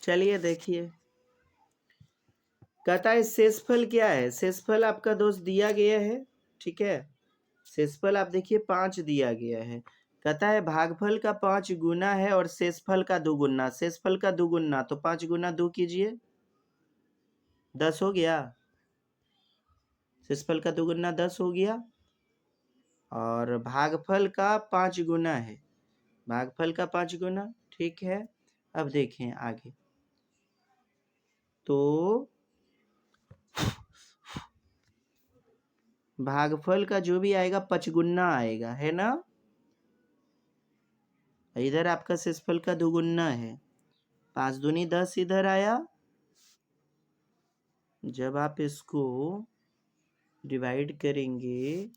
चलिए देखिए, कहता है शेषफल क्या है। शेषफल आपका दोस्त दिया गया है, ठीक है। शेषफल आप देखिए 5 दिया गया है। कहता है भागफल का 5 गुना है और शेषफल का 2 गुना। शेषफल का 2 गुना तो 5 गुना 2 कीजिए, 10 हो गया। शेषफल का 2 गुना 10 हो गया, और भागफल का 5 गुना है, भागफल का 5 गुना, ठीक है। अब देखें आगे, तो भागफल का जो भी आएगा 5 गुना आएगा, है ना। इधर आपका शेषफल का 2 गुना है, 5 दूनी 10 इधर आया। जब आप इसको डिवाइड करेंगे,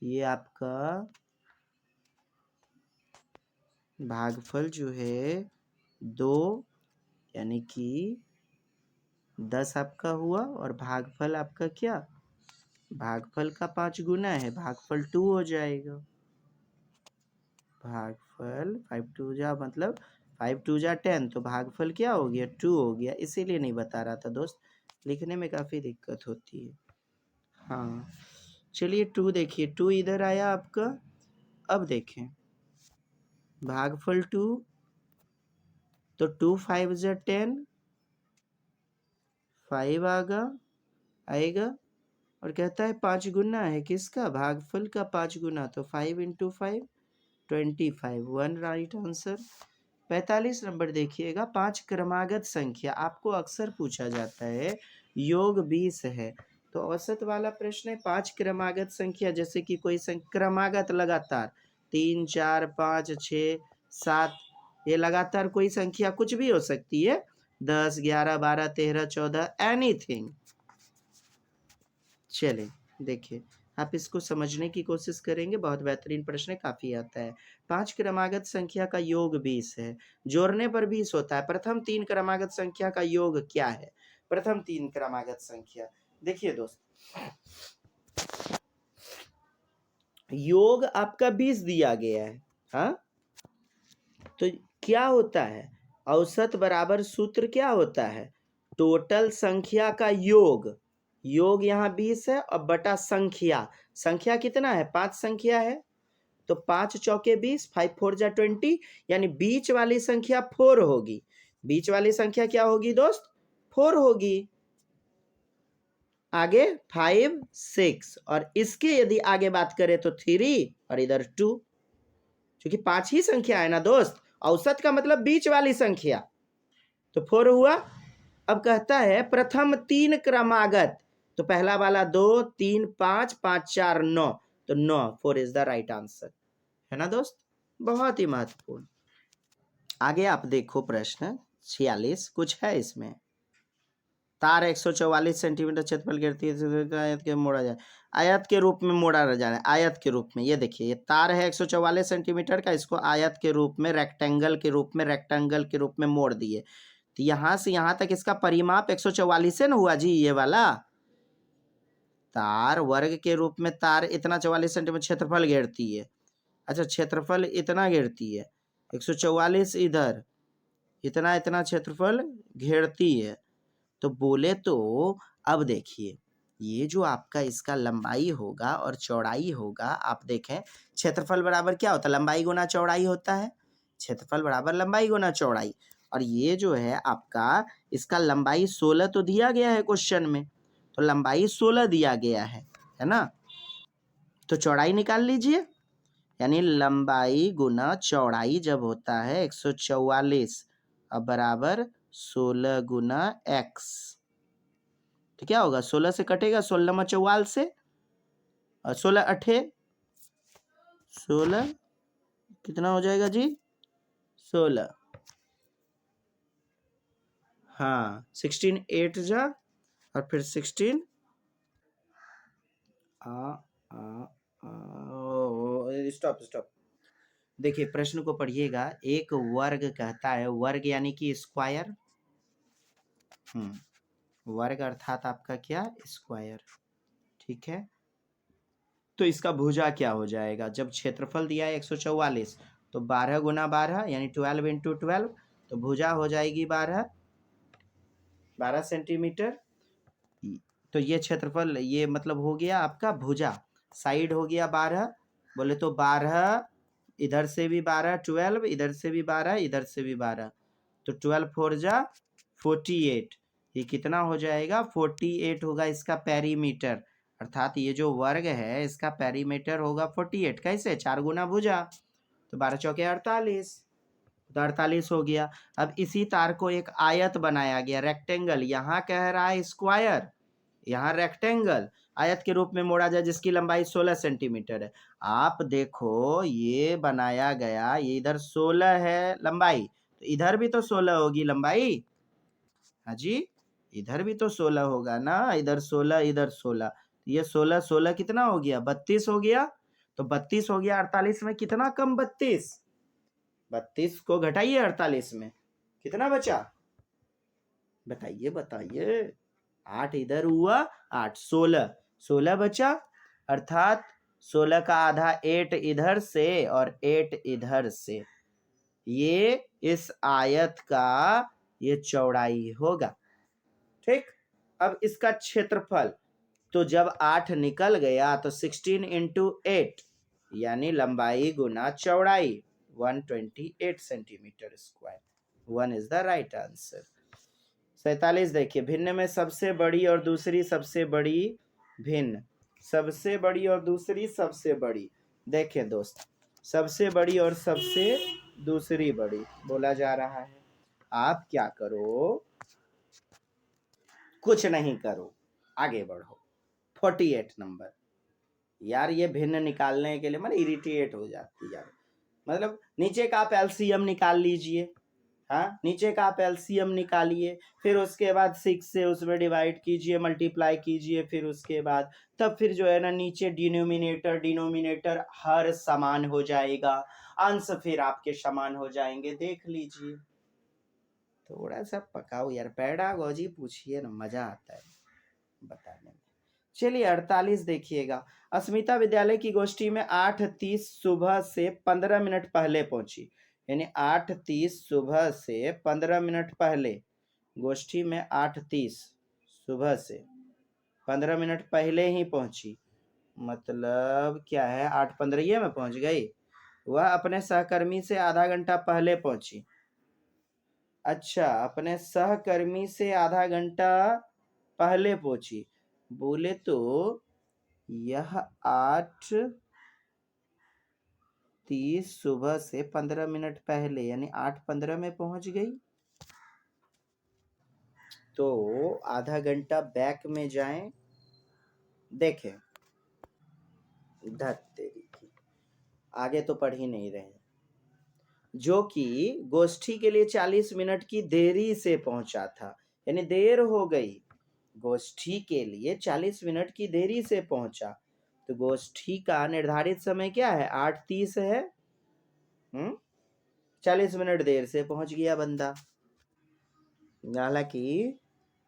ये आपका भागफल जो है 2 यानी कि 10 आपका हुआ, और भागफल आपका क्या, भागफल का 5 गुना है, भागफल 2 हो जाएगा। भागफल 5 2 जा मतलब 5 2 जा 10, तो भागफल क्या हो गया, 2 हो गया। इसीलिए नहीं बता रहा था दोस्त, लिखने में काफ़ी दिक्कत होती है। हाँ चलिए 2 देखिए, 2 इधर आया आपका। अब देखें भागफल 2, तो 2 5 जा 10, 5 आएगा, और कहता है 5 गुना है किसका, भागफल का 5 गुना, तो 5 × 5 25, 1 राइट आंसर। 45 नंबर देखिएगा, 5 क्रमागत संख्या, आपको अक्सर पूछा जाता है, योग 20 है, तो औसत वाला प्रश्न है 5 क्रमागत संख्या, जैसे कि कोई क्रमागत लगातार 3 4 5 6 7, ये लगातार कोई संख्या कुछ भी हो सकती है, 10 11 12 13 14 एनीथिंग। चले देखिए, आप इसको समझने की कोशिश करेंगे, बहुत बेहतरीन प्रश्न है, काफी आता है। 5 क्रमागत संख्या का योग 20 है, जोड़ने पर 20 होता है। प्रथम 3 क्रमागत संख्या का योग क्या है? प्रथम 3 क्रमागत संख्या देखिए दोस्त, योग आपका 20 दिया गया है, हाँ, तो क्या होता है, औसत बराबर सूत्र क्या होता है, टोटल संख्या का योग, योग यहाँ 20 है, और बटा संख्या, संख्या कितना है, 5 संख्या है, तो 5 चौके 20, 5 4 जा 20, यानी बीच वाली संख्या 4 होगी। बीच वाली संख्या क्या होगी दोस्त, 4 होगी। आगे 5 6, और इसके यदि आगे बात करें तो 3, और इधर 2, क्योंकि 5 ही संख्या है ना दोस्त, औसत का मतलब बीच वाली संख्या, तो 4 हुआ। अब कहता है प्रथम 3 क्रमागत, तो पहला वाला 2, 3, 5, 5, 4, 9, तो 9, 4 इज द राइट आंसर, है ना दोस्त। बहुत ही महत्वपूर्ण। आगे आप देखो प्रश्न 46, कुछ है इसमें। तार 144 सेंटीमीटर क्षेत्रफल गिरती है, आयत के मोड़ा जाए, आयत के रूप में मोड़ा जाए, आयत के रूप में। ये देखिए ये तार है 144 सेंटीमीटर का, इसको आयत के रूप में, रेक्टेंगल के रूप में, रेक्टेंगल के रूप में मोड़ दिए। तो यहां से यहां तक इसका परिमाप 144 से ना हुआ जी, ये वाला तार वर्ग के रूप में, तार इतना 44 सेंटीमीटर क्षेत्रफल घेरती है। अच्छा क्षेत्रफल इतना घेरती है, 144 इधर, इतना इतना क्षेत्रफल घेरती है। तो बोले तो अब देखिए ये जो आपका इसका लंबाई होगा और चौड़ाई होगा, आप देखें क्षेत्रफल बराबर क्या होता है, लंबाई गुना चौड़ाई होता है। क्षेत्रफल बराबर लंबाई गुना चौड़ाई। और ये जो है आपका इसका लंबाई 16 तो दिया गया है क्वेश्चन में, तो लंबाई 16 दिया गया है ना। तो चौड़ाई निकाल लीजिए, यानी लंबाई गुना चौड़ाई जब होता है 144 अब बराबर 16 गुना x, तो क्या होगा 16 से कटेगा, 16 में 44 से, और 16 अठे 16, कितना हो जाएगा जी 16, हाँ 16 8 जा, और फिर 16 स्टॉप स्टॉप। देखिए प्रश्न को पढ़िएगा। एक वर्ग कहता है, वर्ग यानी कि स्क्वायर, वर्ग अर्थात आपका क्या स्क्वायर, ठीक है। तो इसका भुजा क्या हो जाएगा, जब क्षेत्रफल दिया है 144, तो 12 गुना 12 यानी 12 इंटू 12, तो भुजा हो जाएगी 12 सेंटीमीटर। तो ये क्षेत्रफल, ये मतलब हो गया आपका भुजा। साइड हो गया 12, बोले तो 12 इधर से भी 12, 12 इधर से भी 12, इधर से भी 12, तो 12 4 जा 48। ये कितना हो जाएगा 48 होगा इसका पेरीमीटर, अर्थात ये जो वर्ग है इसका पेरीमीटर होगा 48। कैसे, 4 गुना भुजा, तो 12 चौके 48, तो 48 हो गया। अब इसी तार को एक आयत बनाया गया, रेक्टेंगल, यहाँ कह रहा है स्क्वायर, यहाँ रेक्टेंगल, आयत के रूप में मोड़ा जाए जिसकी लंबाई 16 सेंटीमीटर है। आप देखो ये बनाया गया, ये इधर 16 है लंबाई, तो इधर भी तो 16 होगी लंबाई, हाँ जी इधर भी तो 16 होगा ना, इधर 16 इधर 16, ये 16 16 कितना हो गया 32 हो गया, तो 32 हो गया 48 में, कितना कम 32, 32 को घटाइए 48 में, कितना बचा बताइए बताइए, 8 इधर हुआ 8, 16 16 बचा, अर्थात 16 का आधा 8 इधर से और 8 इधर से, ये इस आयत का ये चौड़ाई होगा, ठीक। अब इसका क्षेत्रफल, तो जब 8 निकल गया तो 16 इंटू 8 यानी लंबाई गुना चौड़ाई 128 centimetre square, 1 is the right answer. 47 देखिए, भिन्न में सबसे बड़ी और दूसरी सबसे बड़ी, भिन्न, सबसे बड़ी और दूसरी सबसे बड़ी। देखिए दोस्त, सबसे बड़ी और सबसे दूसरी बड़ी बोला जा रहा है, आप क्या करो, कुछ नहीं करो, आगे बढ़ो। 48 नंबर, यार ये भिन्न निकालने के लिए मतलब इरिटेट हो जाती यार, मतलब नीचे का आप एलसीएम निकाल लीजिए, हाँ नीचे का आप एलसीएम निकालिए, फिर उसके बाद 6 से उसमें डिवाइड कीजिए, मल्टीप्लाई कीजिए, फिर उसके बाद तब फिर जो है ना नीचे डिनोमिनेटर डिनोमिनेटर हर समान हो जाएगा, अंश फिर आपके समान हो जाएंगे, देख लीजिए। थोड़ा सा पकाओ यार, पेडागोजी पूछिए ना, मजा आता है बताने में। चलिए 48 देखिएगा, अस्मिता विद्यालय की गोष्ठी में 8:30 सुबह से 15 मिनट पहले पहुंची, यानी 8:30 सुबह से 15 मिनट पहले, गोष्ठी में 8:30 सुबह से 15 मिनट पहले ही पहुंची, मतलब क्या है 8:15 में पहुंच गई। वह अपने सहकर्मी से आधा घंटा पहले पहुंची, अच्छा अपने सहकर्मी से आधा घंटा पहले पहुंची, बोले तो यह 8:30 सुबह से 15 मिनट पहले यानी 8:15 में पहुंच गई, तो आधा घंटा बैक में जाएं, देखें, धत तेरी की, आगे तो पढ़ ही नहीं रहे हैं। जो कि गोष्ठी के लिए 40 मिनट की देरी से पहुंचा था, यानी देर हो गई, गोष्ठी के लिए 40 मिनट की देरी से पहुंचा। तो गोष्ठी का निर्धारित समय क्या है? 8:30 है। 40 मिनट देर से पहुंच गया बंदा। हालांकि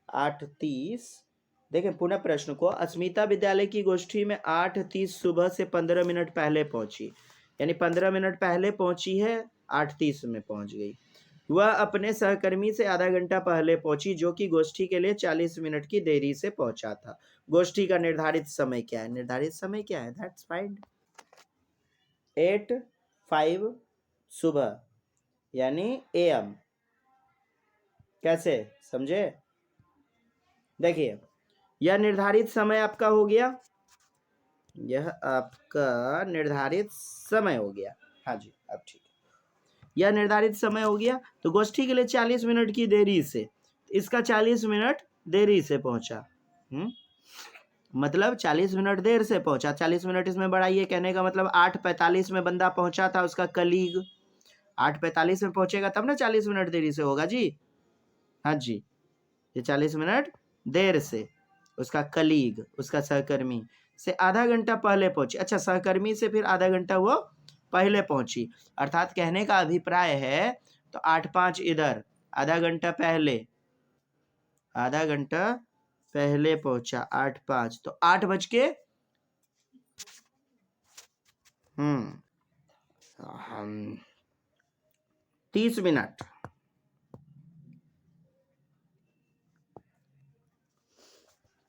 8:30, देखें पुनः प्रश्न को, अस्मिता विद्यालय की गोष्ठी में 8:30 सुबह से 15 मिनट पहले पहुंची, यानी 15 मिनट पहले पहुंची है, 8:30 में पहुंच गई। वह अपने सहकर्मी से आधा घंटा पहले पहुंची, जो कि गोष्ठी के लिए 40 मिनट की देरी से पहुंचा था। गोष्ठी का निर्धारित समय क्या है? निर्धारित समय क्या है? दैट्स फाइंड 8:05 सुबह, यानी AM। कैसे समझे? देखिए, यह निर्धारित समय आपका हो गया, यह आपका निर्धारित समय हो गया। हाँ जी, अब ठीक है, यह निर्धारित समय हो गया। तो गोष्ठी के लिए 40 मिनट की देरी से, इसका 40 मिनट देरी से पहुंचा, मतलब 40 मिनट देर से पहुंचा। 40 मिनट इसमें बढ़ाइए, कहने का मतलब 8:45 में बंदा पहुंचा था, उसका कलीग 8:45 में पहुंचेगा तब ना 40 मिनट देरी से होगा जी। हाँ जी, ये 40 मिनट देर से, उसका कलीग, उसका सहकर्मी से आधा घंटा पहले पहुंची। अच्छा, सहकर्मी से फिर आधा घंटा वो पहले पहुंची, अर्थात कहने का अभिप्राय है, तो 8:05 इधर, आधा घंटा पहले, आधा घंटा पहले पहुंचा, 8:05, तो 8:30 minute.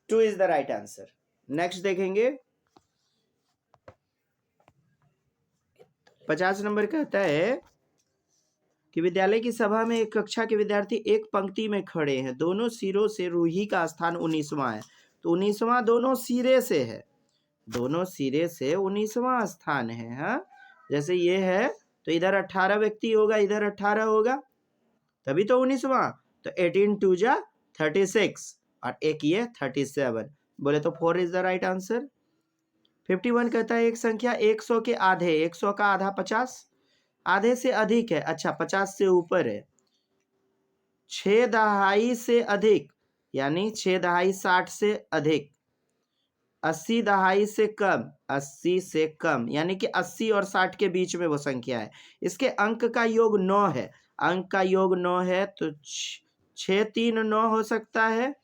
Two is the right answer. Next देखेंगे, 50 नंबर कहता है कि विद्यालय की सभा में एक कक्षा के विद्यार्थी एक पंक्ति में खड़े हैं, दोनों सिरों से रूही का स्थान 19वां है। तो 19वां दोनों सिरे से है, दोनों सिरे से 19वां स्थान है। हाँ, जैसे ये है तो इधर 18 व्यक्ति होगा, इधर 18 होगा, तभी तो 19वां। तो 18 2 जा 36 और एक ये 37, बोले तो 4 इज द राइट आंसर। 51 कहता है एक संख्या 100 के आधे, 100 का आधा 50, आधे से अधिक है, अच्छा 50 से ऊपर है। 6 दहाई से अधिक, यानी 6 दहाई 60 से अधिक। 80 दहाई से कम, 80 से कम, यानी कि 80 और 60 के बीच में वो संख्या है। इसके अंक का योग 9 है, अंक का योग 9 है, तो 6 3 9 हो सकता है,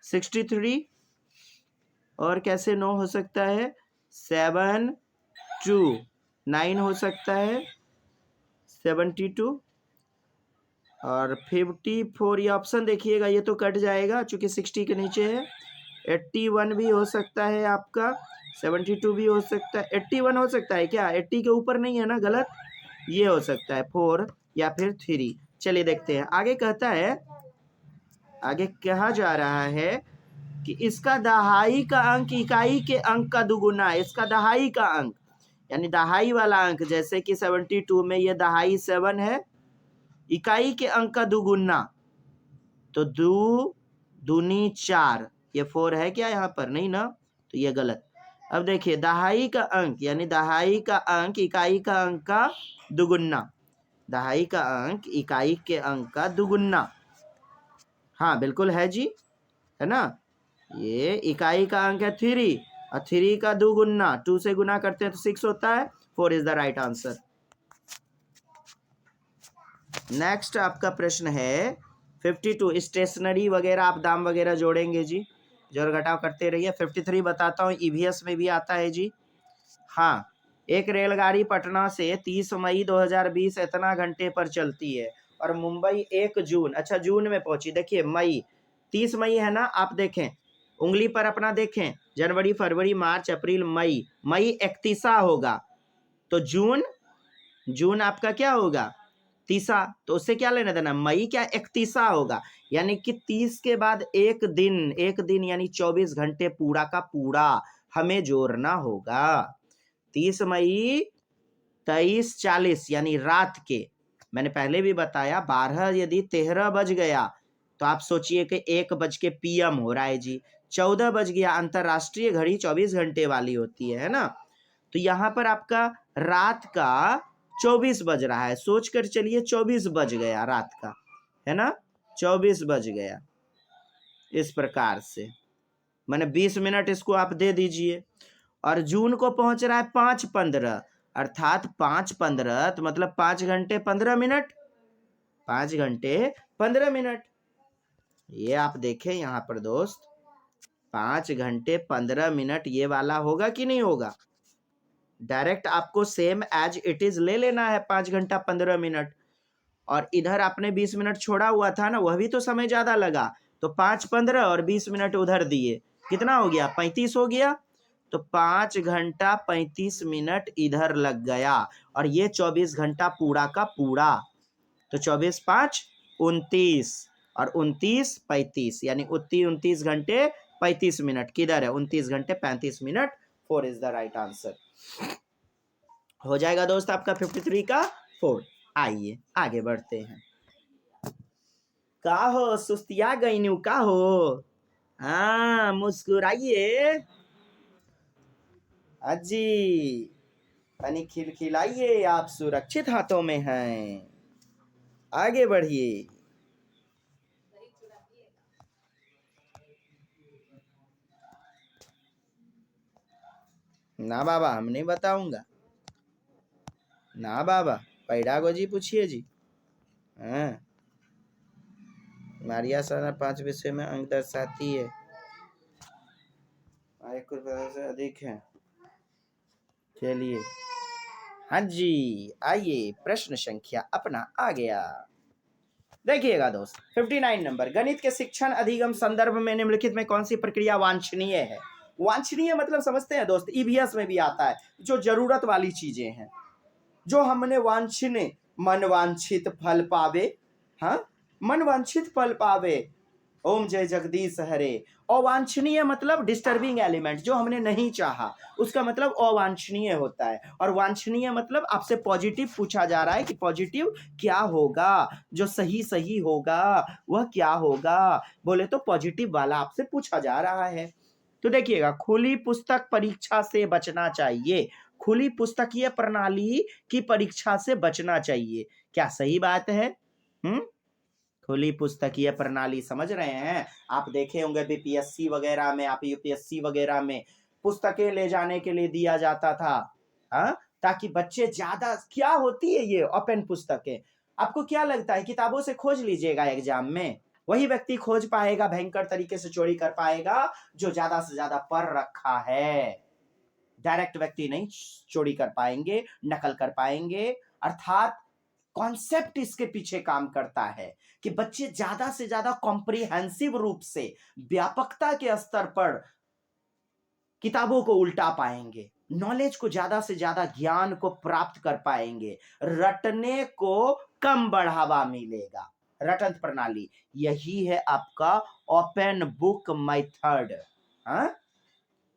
63। और कैसे 9 हो सकता है? 7 2 9 हो सकता है, 72। और 54, ये ऑप्शन देखिएगा, ये तो कट जाएगा चूंकि 60 के नीचे है। 81 भी हो सकता है आपका, 72 भी हो सकता है, 81 हो सकता है क्या? 80 के ऊपर नहीं है ना, गलत। ये हो सकता है 4 या फिर 3। चलिए देखते हैं आगे। कहता है, आगे कहा जा रहा है कि इसका दहाई का अंक इकाई के अंक का दुगुना है। इसका दहाई का अंक, यानी दहाई वाला अंक, जैसे कि 72 में ये दहाई 7 है, इकाई के अंक का दुगुना, तो 2 दूनी 4, ये 4 है क्या यहाँ पर? नहीं ना, तो ये गलत। अब देखिए, दहाई का अंक, यानी दहाई का अंक इकाई का अंक का दुगुना, दहाई का अंक इकाई के अंक का दुगुना, हाँ बिल्कुल है जी, है ना। ये इकाई का अंक है 3, और 3 का दुगुना, 2 से गुना करते हैं तो 6 होता है। 4 is the right answer. Next आपका प्रश्न है 52, स्टेशनरी वगैरह आप दाम वगैरह जोड़ेंगे जी, जोड़ घटाव करते रहिए। 53 बताता हूँ, ईवीएस में भी आता है जी। हाँ, एक रेलगाड़ी पटना से 30 मई 2020 इतना घंटे पर चलती है, और मुंबई 1 जून, अच्छा जून में पहुंची। देखिए मई, 30 मई है ना, आप देखें उंगली पर अपना, देखें जनवरी फरवरी मार्च अप्रैल मई, मई 31 होगा, तो जून, जून आपका क्या होगा? 30, तो उससे क्या लेना देना, मई क्या 31 होगा। यानी कि 30 के बाद एक दिन यानी 24 घंटे पूरा का पूरा हमें जोड़ना होगा। 30 मई 23:40 यानी रात के, मैंने पहले भी बताया 12 यदि 13 बज गया तो आप सोचिए कि 1 बज के PM हो रहा है जी, 14 बज गया। अंतरराष्ट्रीय घड़ी 24 घंटे वाली होती है ना, तो यहाँ पर आपका रात का 24 बज रहा है। सोच कर चलिए 24 बज गया रात का, है ना, 24 बज गया। इस प्रकार से मैंने 20 मिनट इसको आप दे दीजिए। और जून को पहुंच रहा है 5:15, अर्थात 5:15 तो मतलब 5 घंटे 15 मिनट, 5 घंटे 15 मिनट। ये आप देखें यहाँ पर दोस्त, 5 घंटे 15 मिनट ये वाला होगा कि नहीं होगा? डायरेक्ट आपको सेम एज इट इज ले लेना है 5 घंटा 15 मिनट। और इधर आपने 20 मिनट छोड़ा हुआ था ना, वह भी तो समय ज्यादा लगा, तो 5:15 और 20 मिनट उधर दिए, कितना हो गया? 35 हो गया। तो 5 घंटा 35 मिनट इधर लग गया, और ये 24 घंटा पूरा का पूरा। तो 24 5 29, और 29 35, यानी 29 घंटे 35 मिनट। किधर है? 29 घंटे 35 minute. 4 is the right answer. हो जाएगा दोस्त आपका 53 का 4। आइए आगे बढ़ते हैं। का हो सुस्तिया गई न्यू का हो? हाँ मुस्कुराइए अजी, यानी खिलखिलाइए, आप सुरक्षित हाथों में हैं। आगे बढ़िए। ना बाबा हम नहीं बताऊंगा, ना बाबा। पैडागो जी पूछिए जी। हाँ, मारिया सारा 5 विषय में अंक दर्शाती है, कुछ से अधिक है। चलिए हाँ जी, आइए प्रश्न संख्या अपना आ गया। देखिएगा दोस्त 59 नंबर, गणित के शिक्षण अधिगम संदर्भ में निम्नलिखित में कौन सी प्रक्रिया वांछनीय है? वांछनीय मतलब समझते हैं दोस्त, ईवीएस में भी आता है, जो जरूरत वाली चीजें हैं, जो हमने वांछनीय, मन वांछित फल पावे। हाँ, मन वांछित फल पावे, ओम जय जगदीश हरे। अवांछनीय मतलब डिस्टर्बिंग एलिमेंट, जो हमने नहीं चाहा, उसका मतलब अवांछनीय होता है। और वांछनीय मतलब आपसे पॉजिटिव पूछा जा रहा है कि पॉजिटिव क्या होगा, जो सही सही होगा वह क्या होगा, बोले तो पॉजिटिव वाला आपसे पूछा जा रहा है। तो देखिएगा, खुली पुस्तक परीक्षा से बचना चाहिए, खुली पुस्तकीय प्रणाली की परीक्षा से बचना चाहिए। क्या सही बात है? खुली पुस्तकीय प्रणाली समझ रहे हैं आप? देखे होंगे बीपीएससी वगैरह में, आप यूपीएससी वगैरह में पुस्तकें ले जाने के लिए दिया जाता था, हाँ, ताकि बच्चे ज्यादा, क्या होती है ये ओपन पुस्तकें? आपको क्या लगता है किताबों से खोज लीजिएगा एग्जाम में, वही व्यक्ति खोज पाएगा, भयंकर तरीके से चोरी कर पाएगा जो ज्यादा से ज्यादा पढ़ रखा है। डायरेक्ट व्यक्ति नहीं चोरी कर पाएंगे, नकल कर पाएंगे। अर्थात कॉन्सेप्ट इसके पीछे काम करता है कि बच्चे ज्यादा से ज्यादा कॉम्प्रिहेंसिव रूप से, व्यापकता के स्तर पर किताबों को उल्टा पाएंगे, नॉलेज को ज्यादा से ज्यादा, ज्ञान को प्राप्त कर पाएंगे, रटने को कम बढ़ावा मिलेगा। रटन प्रणाली यही है आपका ओपन बुक मेथड। हाँ,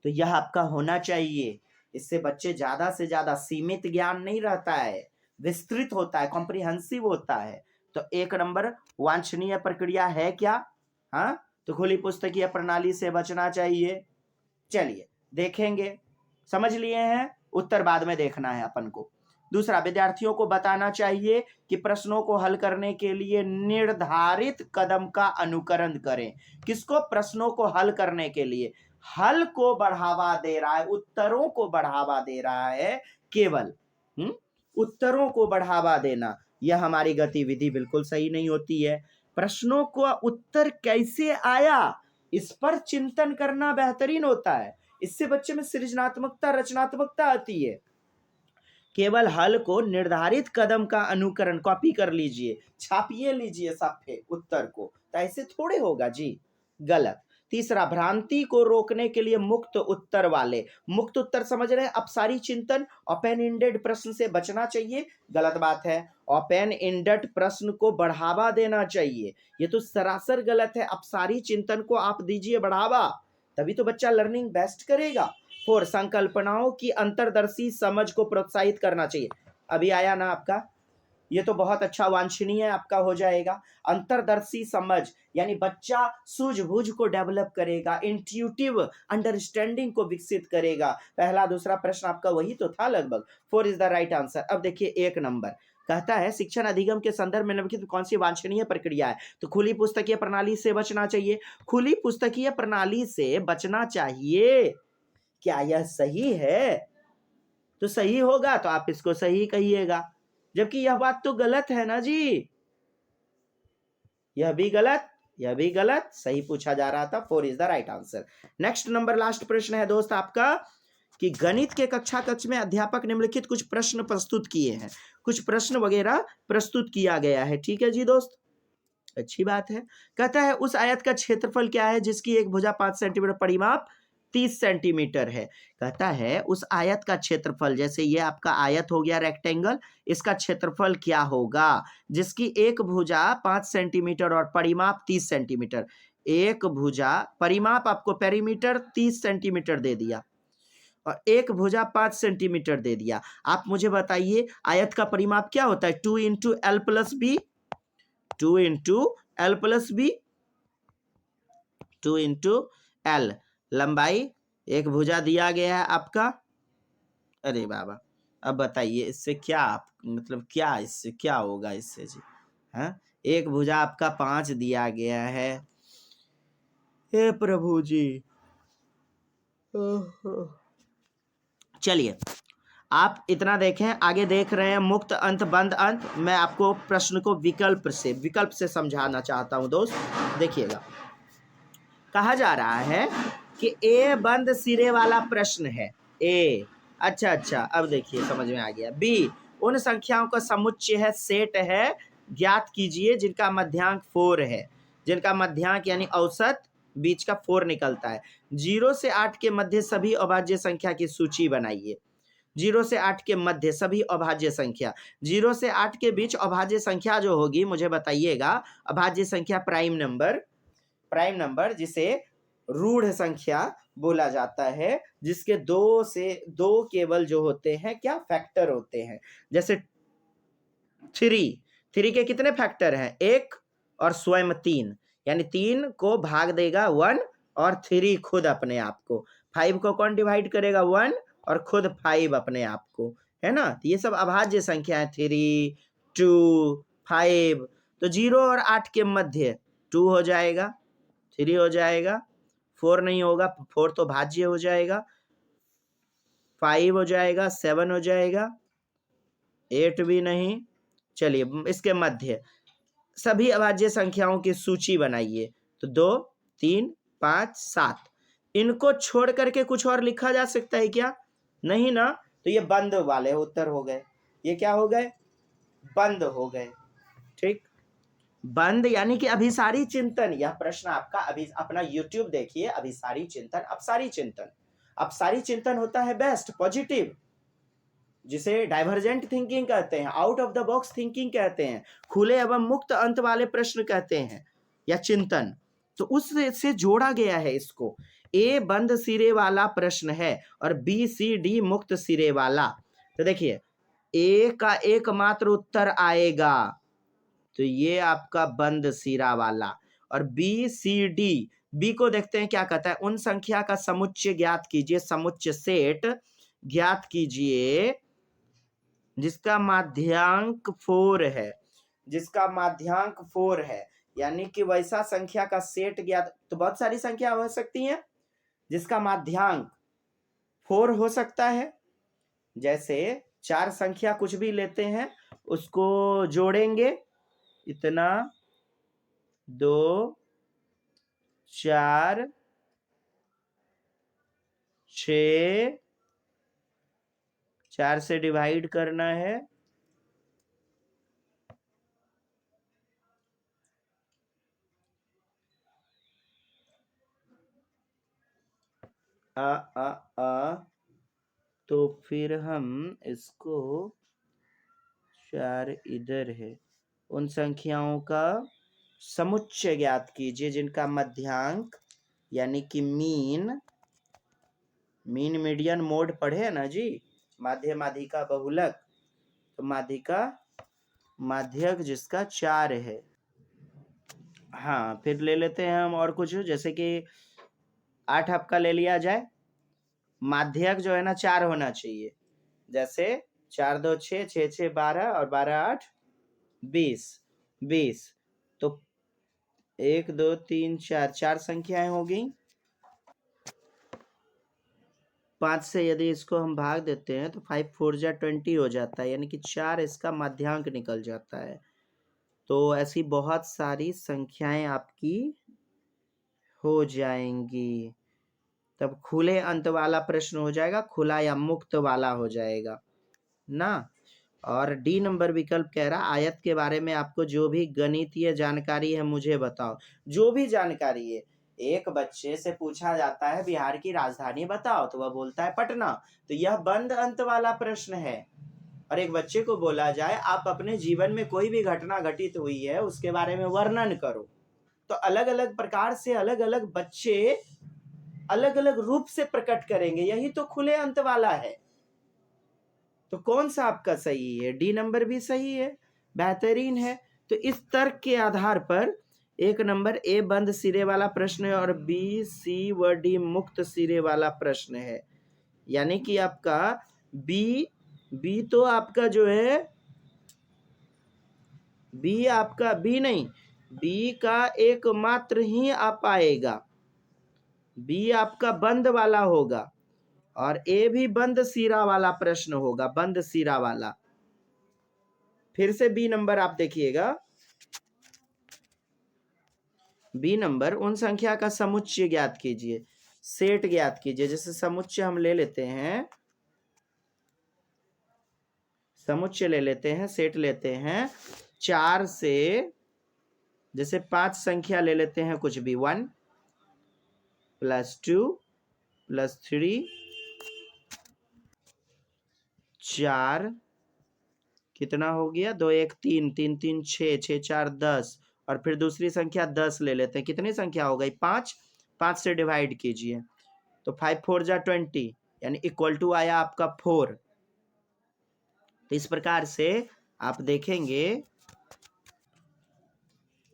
तो यह आपका होना चाहिए। इससे बच्चे ज्यादा से ज्यादा, सीमित ज्ञान नहीं रहता है, विस्तृत होता है, कॉम्प्रिहेंसिव होता है। तो 1 नंबर वांछनीय प्रक्रिया है क्या? हाँ, तो खुली पुस्तकीय प्रणाली से बचना चाहिए। चलिए देखेंगे, समझ लिए हैं, उत्तर बाद में देखना है अपन को। दूसरा, विद्यार्थियों को बताना चाहिए कि प्रश्नों को हल करने के लिए निर्धारित कदम का अनुकरण करें। किसको? प्रश्नों को हल करने के लिए। हल को बढ़ावा दे रहा है, उत्तरों को बढ़ावा दे रहा है केवल। उत्तरों को बढ़ावा देना, यह हमारी गतिविधि बिल्कुल सही नहीं होती है। प्रश्नों को उत्तर कैसे आया, इस पर चिंतन करना बेहतरीन होता है। इससे बच्चे में सृजनात्मकता, रचनात्मकता आती है। केवल हल को, निर्धारित कदम का अनुकरण, कॉपी कर लीजिए, छापिए लीजिए सफे उत्तर को, तो ऐसे थोड़े होगा जी, गलत। तीसरा, भ्रांति को रोकने के लिए मुक्त उत्तर वाले, मुक्त उत्तर समझ रहे हैं, अपसारी चिंतन, ओपन एंडेड प्रश्न से बचना चाहिए, गलत बात है। ओपन एंडेड प्रश्न को बढ़ावा देना चाहिए, ये तो सरासर गलत है। अपसारी चिंतन को आप दीजिए बढ़ावा, तभी तो बच्चा लर्निंग बेस्ट करेगा। 4, संकल्पनाओं की अंतर्दर्शी समझ को प्रोत्साहित करना चाहिए। अभी आया ना आपका ये तो बहुत अच्छा वांछनीय आपका हो जाएगा। अंतर्दर्शी समझ यानी बच्चा सूझबूझ को डेवलप करेगा, इंट्यूटिव अंडरस्टैंडिंग को विकसित करेगा। पहला दूसरा प्रश्न आपका वही तो था लगभग। 4 इज द राइट आंसर। अब देखिए 1 नंबर कहता है शिक्षण अधिगम के संदर्भ में निम्नलिखित कौन सी वांछनीय प्रक्रिया है। तो खुली पुस्तकीय प्रणाली से बचना चाहिए। खुली पुस्तकीय प्रणाली से बचना चाहिए, क्या यह सही है? तो सही होगा तो आप इसको सही कहिएगा, जबकि यह बात तो गलत है ना जी। यह भी गलत, यह भी गलत, सही पूछा जा रहा था। 4 is the right answer. Next number last प्रश्न है दोस्त आपका कि गणित के कक्ष में अध्यापक निम्नलिखित कुछ प्रश्न प्रस्तुत किए हैं, कुछ प्रश्न वगैरह प्रस्तुत किया गया है। ठीक है जी दोस्त, अच्छी बात है। कहता है उस आयत का क्षेत्रफल क्या है जिसकी एक भुजा 5 सेंटीमीटर परिमाप 30 सेंटीमीटर है। कहता है उस आयत का क्षेत्रफल, जैसे ये आपका आयत हो गया रेक्टेंगल, इसका क्षेत्रफल क्या होगा जिसकी एक भुजा 5 सेंटीमीटर और परिमाप 30 सेंटीमीटर। एक भुजा, परिमाप आपको पेरीमीटर 30 सेंटीमीटर दे दिया और एक भुजा 5 सेंटीमीटर दे दिया। आप मुझे बताइए आयत का परिमाप क्या होता है? 2 into L plus B, 2 into L plus B, 2 into L. लंबाई एक भुजा दिया गया है आपका। अरे बाबा, अब बताइए इससे क्या मतलब क्या इससे क्या होगा इससे जी? हाँ, एक भुजा आपका 5 दिया गया है। हे प्रभु जी, चलिए आप इतना देखें, आगे देख रहे हैं मुक्त अंत बंद अंत। मैं आपको प्रश्न को विकल्प से समझाना चाहता हूं दोस्त, देखिएगा। कहा जा रहा है कि ए बंद सिरे वाला प्रश्न है। ए, अच्छा, अब देखिए समझ में आ गया। बी, उन संख्याओं का समुच्चय है, सेट है, ज्ञात कीजिए जिनका मध्यांक 4 है। जिनका मध्यांक यानी औसत बीच का 4 निकलता है। 0 से 8 के मध्य सभी अभाज्य संख्या की सूची बनाइए। 0 से 8 के मध्य सभी अभाज्य संख्या, 0 से 8 के बीच अभाज्य संख्या जो होगी मुझे बताइएगा। अभाज्य संख्या प्राइम नंबर जिसे रूढ़ संख्या बोला जाता है, जिसके 2 से 2 केवल जो होते हैं क्या फैक्टर होते हैं। जैसे 3 के कितने फैक्टर हैं? 1 और स्वयं 3, यानी 3 को भाग देगा 1 और 3 खुद अपने आप को। 5 को कौन डिवाइड करेगा? 1 और खुद 5 अपने आप को, है ना। तो ये सब अभाज्य संख्या है। 3, 2, 5। तो 0 और 8 के मध्य 2 हो जाएगा, 3 हो जाएगा, 4 नहीं होगा, 4 तो भाज्य हो जाएगा, 5 हो जाएगा, 7 हो जाएगा, 8 भी नहीं। चलिए इसके मध्य सभी अभाज्य संख्याओं की सूची बनाइए। तो 2, 3, 5, 7। इनको छोड़ करके कुछ और लिखा जा सकता है क्या? नहीं ना। तो ये बंद वाले उत्तर हो गए। ये क्या हो गए? बंद हो गए। ठीक, बंद यानी कि अभिसारी चिंतन। यह प्रश्न आपका अभी अपना YouTube देखिए, अभिसारी चिंतन, अपसारी चिंतन। अपसारी चिंतन होता है बेस्ट, पॉजिटिव, जिसे डाइवर्जेंट थिंकिंग कहते हैं, out of the box thinking कहते हैं, खुले एवं मुक्त अंत वाले प्रश्न कहते हैं या चिंतन। तो उससे जोड़ा गया है इसको। ए बंद सिरे वाला प्रश्न है और बी सी डी मुक्त सिरे वाला। तो देखिए ए का एकमात्र उत्तर आएगा, तो ये आपका बंद सिरा वाला। और बी सी डी, बी को देखते हैं क्या कहता है। उन संख्या का समुच्चय ज्ञात कीजिए, समुच्चय सेट ज्ञात कीजिए जिसका माध्यांक 4 है, जिसका माध्यांक 4 है, यानी कि वैसा संख्या का सेट ज्ञात। तो बहुत सारी संख्या हो सकती हैं जिसका माध्यांक 4 हो सकता है। जैसे 4 संख्या कुछ भी लेते हैं, उसको जोड़ेंगे, इतना 2, 4, 6, 4 से डिवाइड करना है, तो फिर हम इसको 4 इधर है। उन संख्याओं का समुच्चय ज्ञात कीजिए जिनका मध्यांक यानी कि मीन मीडियन मोड पढ़े है ना जी, माध्य माध्यिका बहुलक। तो माध्यिका माध्यक जिसका 4 है। हाँ, फिर ले लेते हैं हम और कुछ, जैसे कि 8 आपका ले लिया जाए। माध्यक जो है ना 4 होना चाहिए। जैसे 4 2 6, 6 6 12 और 12 8 20। 20 तो 1 2 3 4, 4 संख्याएं हो गई। 5 से यदि इसको हम भाग देते हैं तो 5 4 जा 20 हो जाता है, यानी कि 4 इसका माध्यांक निकल जाता है। तो ऐसी बहुत सारी संख्याएं आपकी हो जाएंगी। तब खुले अंत वाला प्रश्न हो जाएगा, खुला या मुक्त वाला हो जाएगा ना। और डी नंबर विकल्प कह रहा आयत के बारे में आपको जो भी गणितीय जानकारी है मुझे बताओ। जो भी जानकारी है, एक बच्चे से पूछा जाता है बिहार की राजधानी बताओ तो वह बोलता है पटना, तो यह बंद अंत वाला प्रश्न है। और एक बच्चे को बोला जाए आप अपने जीवन में कोई भी घटना घटित हुई है उसके बारे में वर्णन करो, तो अलग अलग प्रकार से अलग अलग बच्चे अलग अलग रूप से प्रकट करेंगे, यही तो खुले अंत वाला है। तो कौन सा आपका सही है? डी नंबर भी सही है, बेहतरीन है। तो इस तर्क के आधार पर एक नंबर ए बंद सिरे वाला प्रश्न है और बी सी व डी मुक्त सिरे वाला प्रश्न है। यानी कि आपका बी तो आपका जो है बी आपका बी नहीं, बी का एकमात्र ही आ पाएगा। बी आपका बंद वाला होगा और ए भी बंद सिरा वाला प्रश्न होगा, बंद सिरा वाला। फिर से बी नंबर आप देखिएगा, बी नंबर उन संख्या का समुच्चय ज्ञात कीजिए, सेट ज्ञात कीजिए। जैसे समुच्चय हम ले लेते हैं, समुच्चय ले लेते हैं, सेट लेते हैं 4 से, जैसे 5 संख्या ले लेते हैं कुछ भी, 1 + 2 + 3 4, कितना हो गया, 2 1 3 3 3 6 6 4 10, और फिर दूसरी संख्या 10 ले लेते हैं। कितनी संख्या हो गई? 5। 5 से डिवाइड कीजिए तो 5 4 जा 20, यानी इक्वल टू आया आपका 4। तो इस प्रकार से आप देखेंगे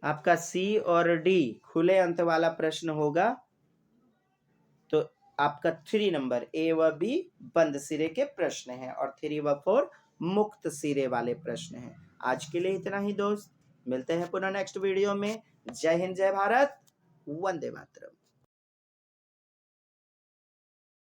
आपका सी और डी खुले अंत वाला प्रश्न होगा, तो आपका 3 नंबर ए व बी बंद सिरे के प्रश्न हैं और 3 व 4 मुक्त सिरे वाले प्रश्न हैं। आज के लिए इतना ही दोस्त, मिलते हैं पुनः नेक्स्ट वीडियो में। जय हिंद, जय भारत, वंदे मातरम।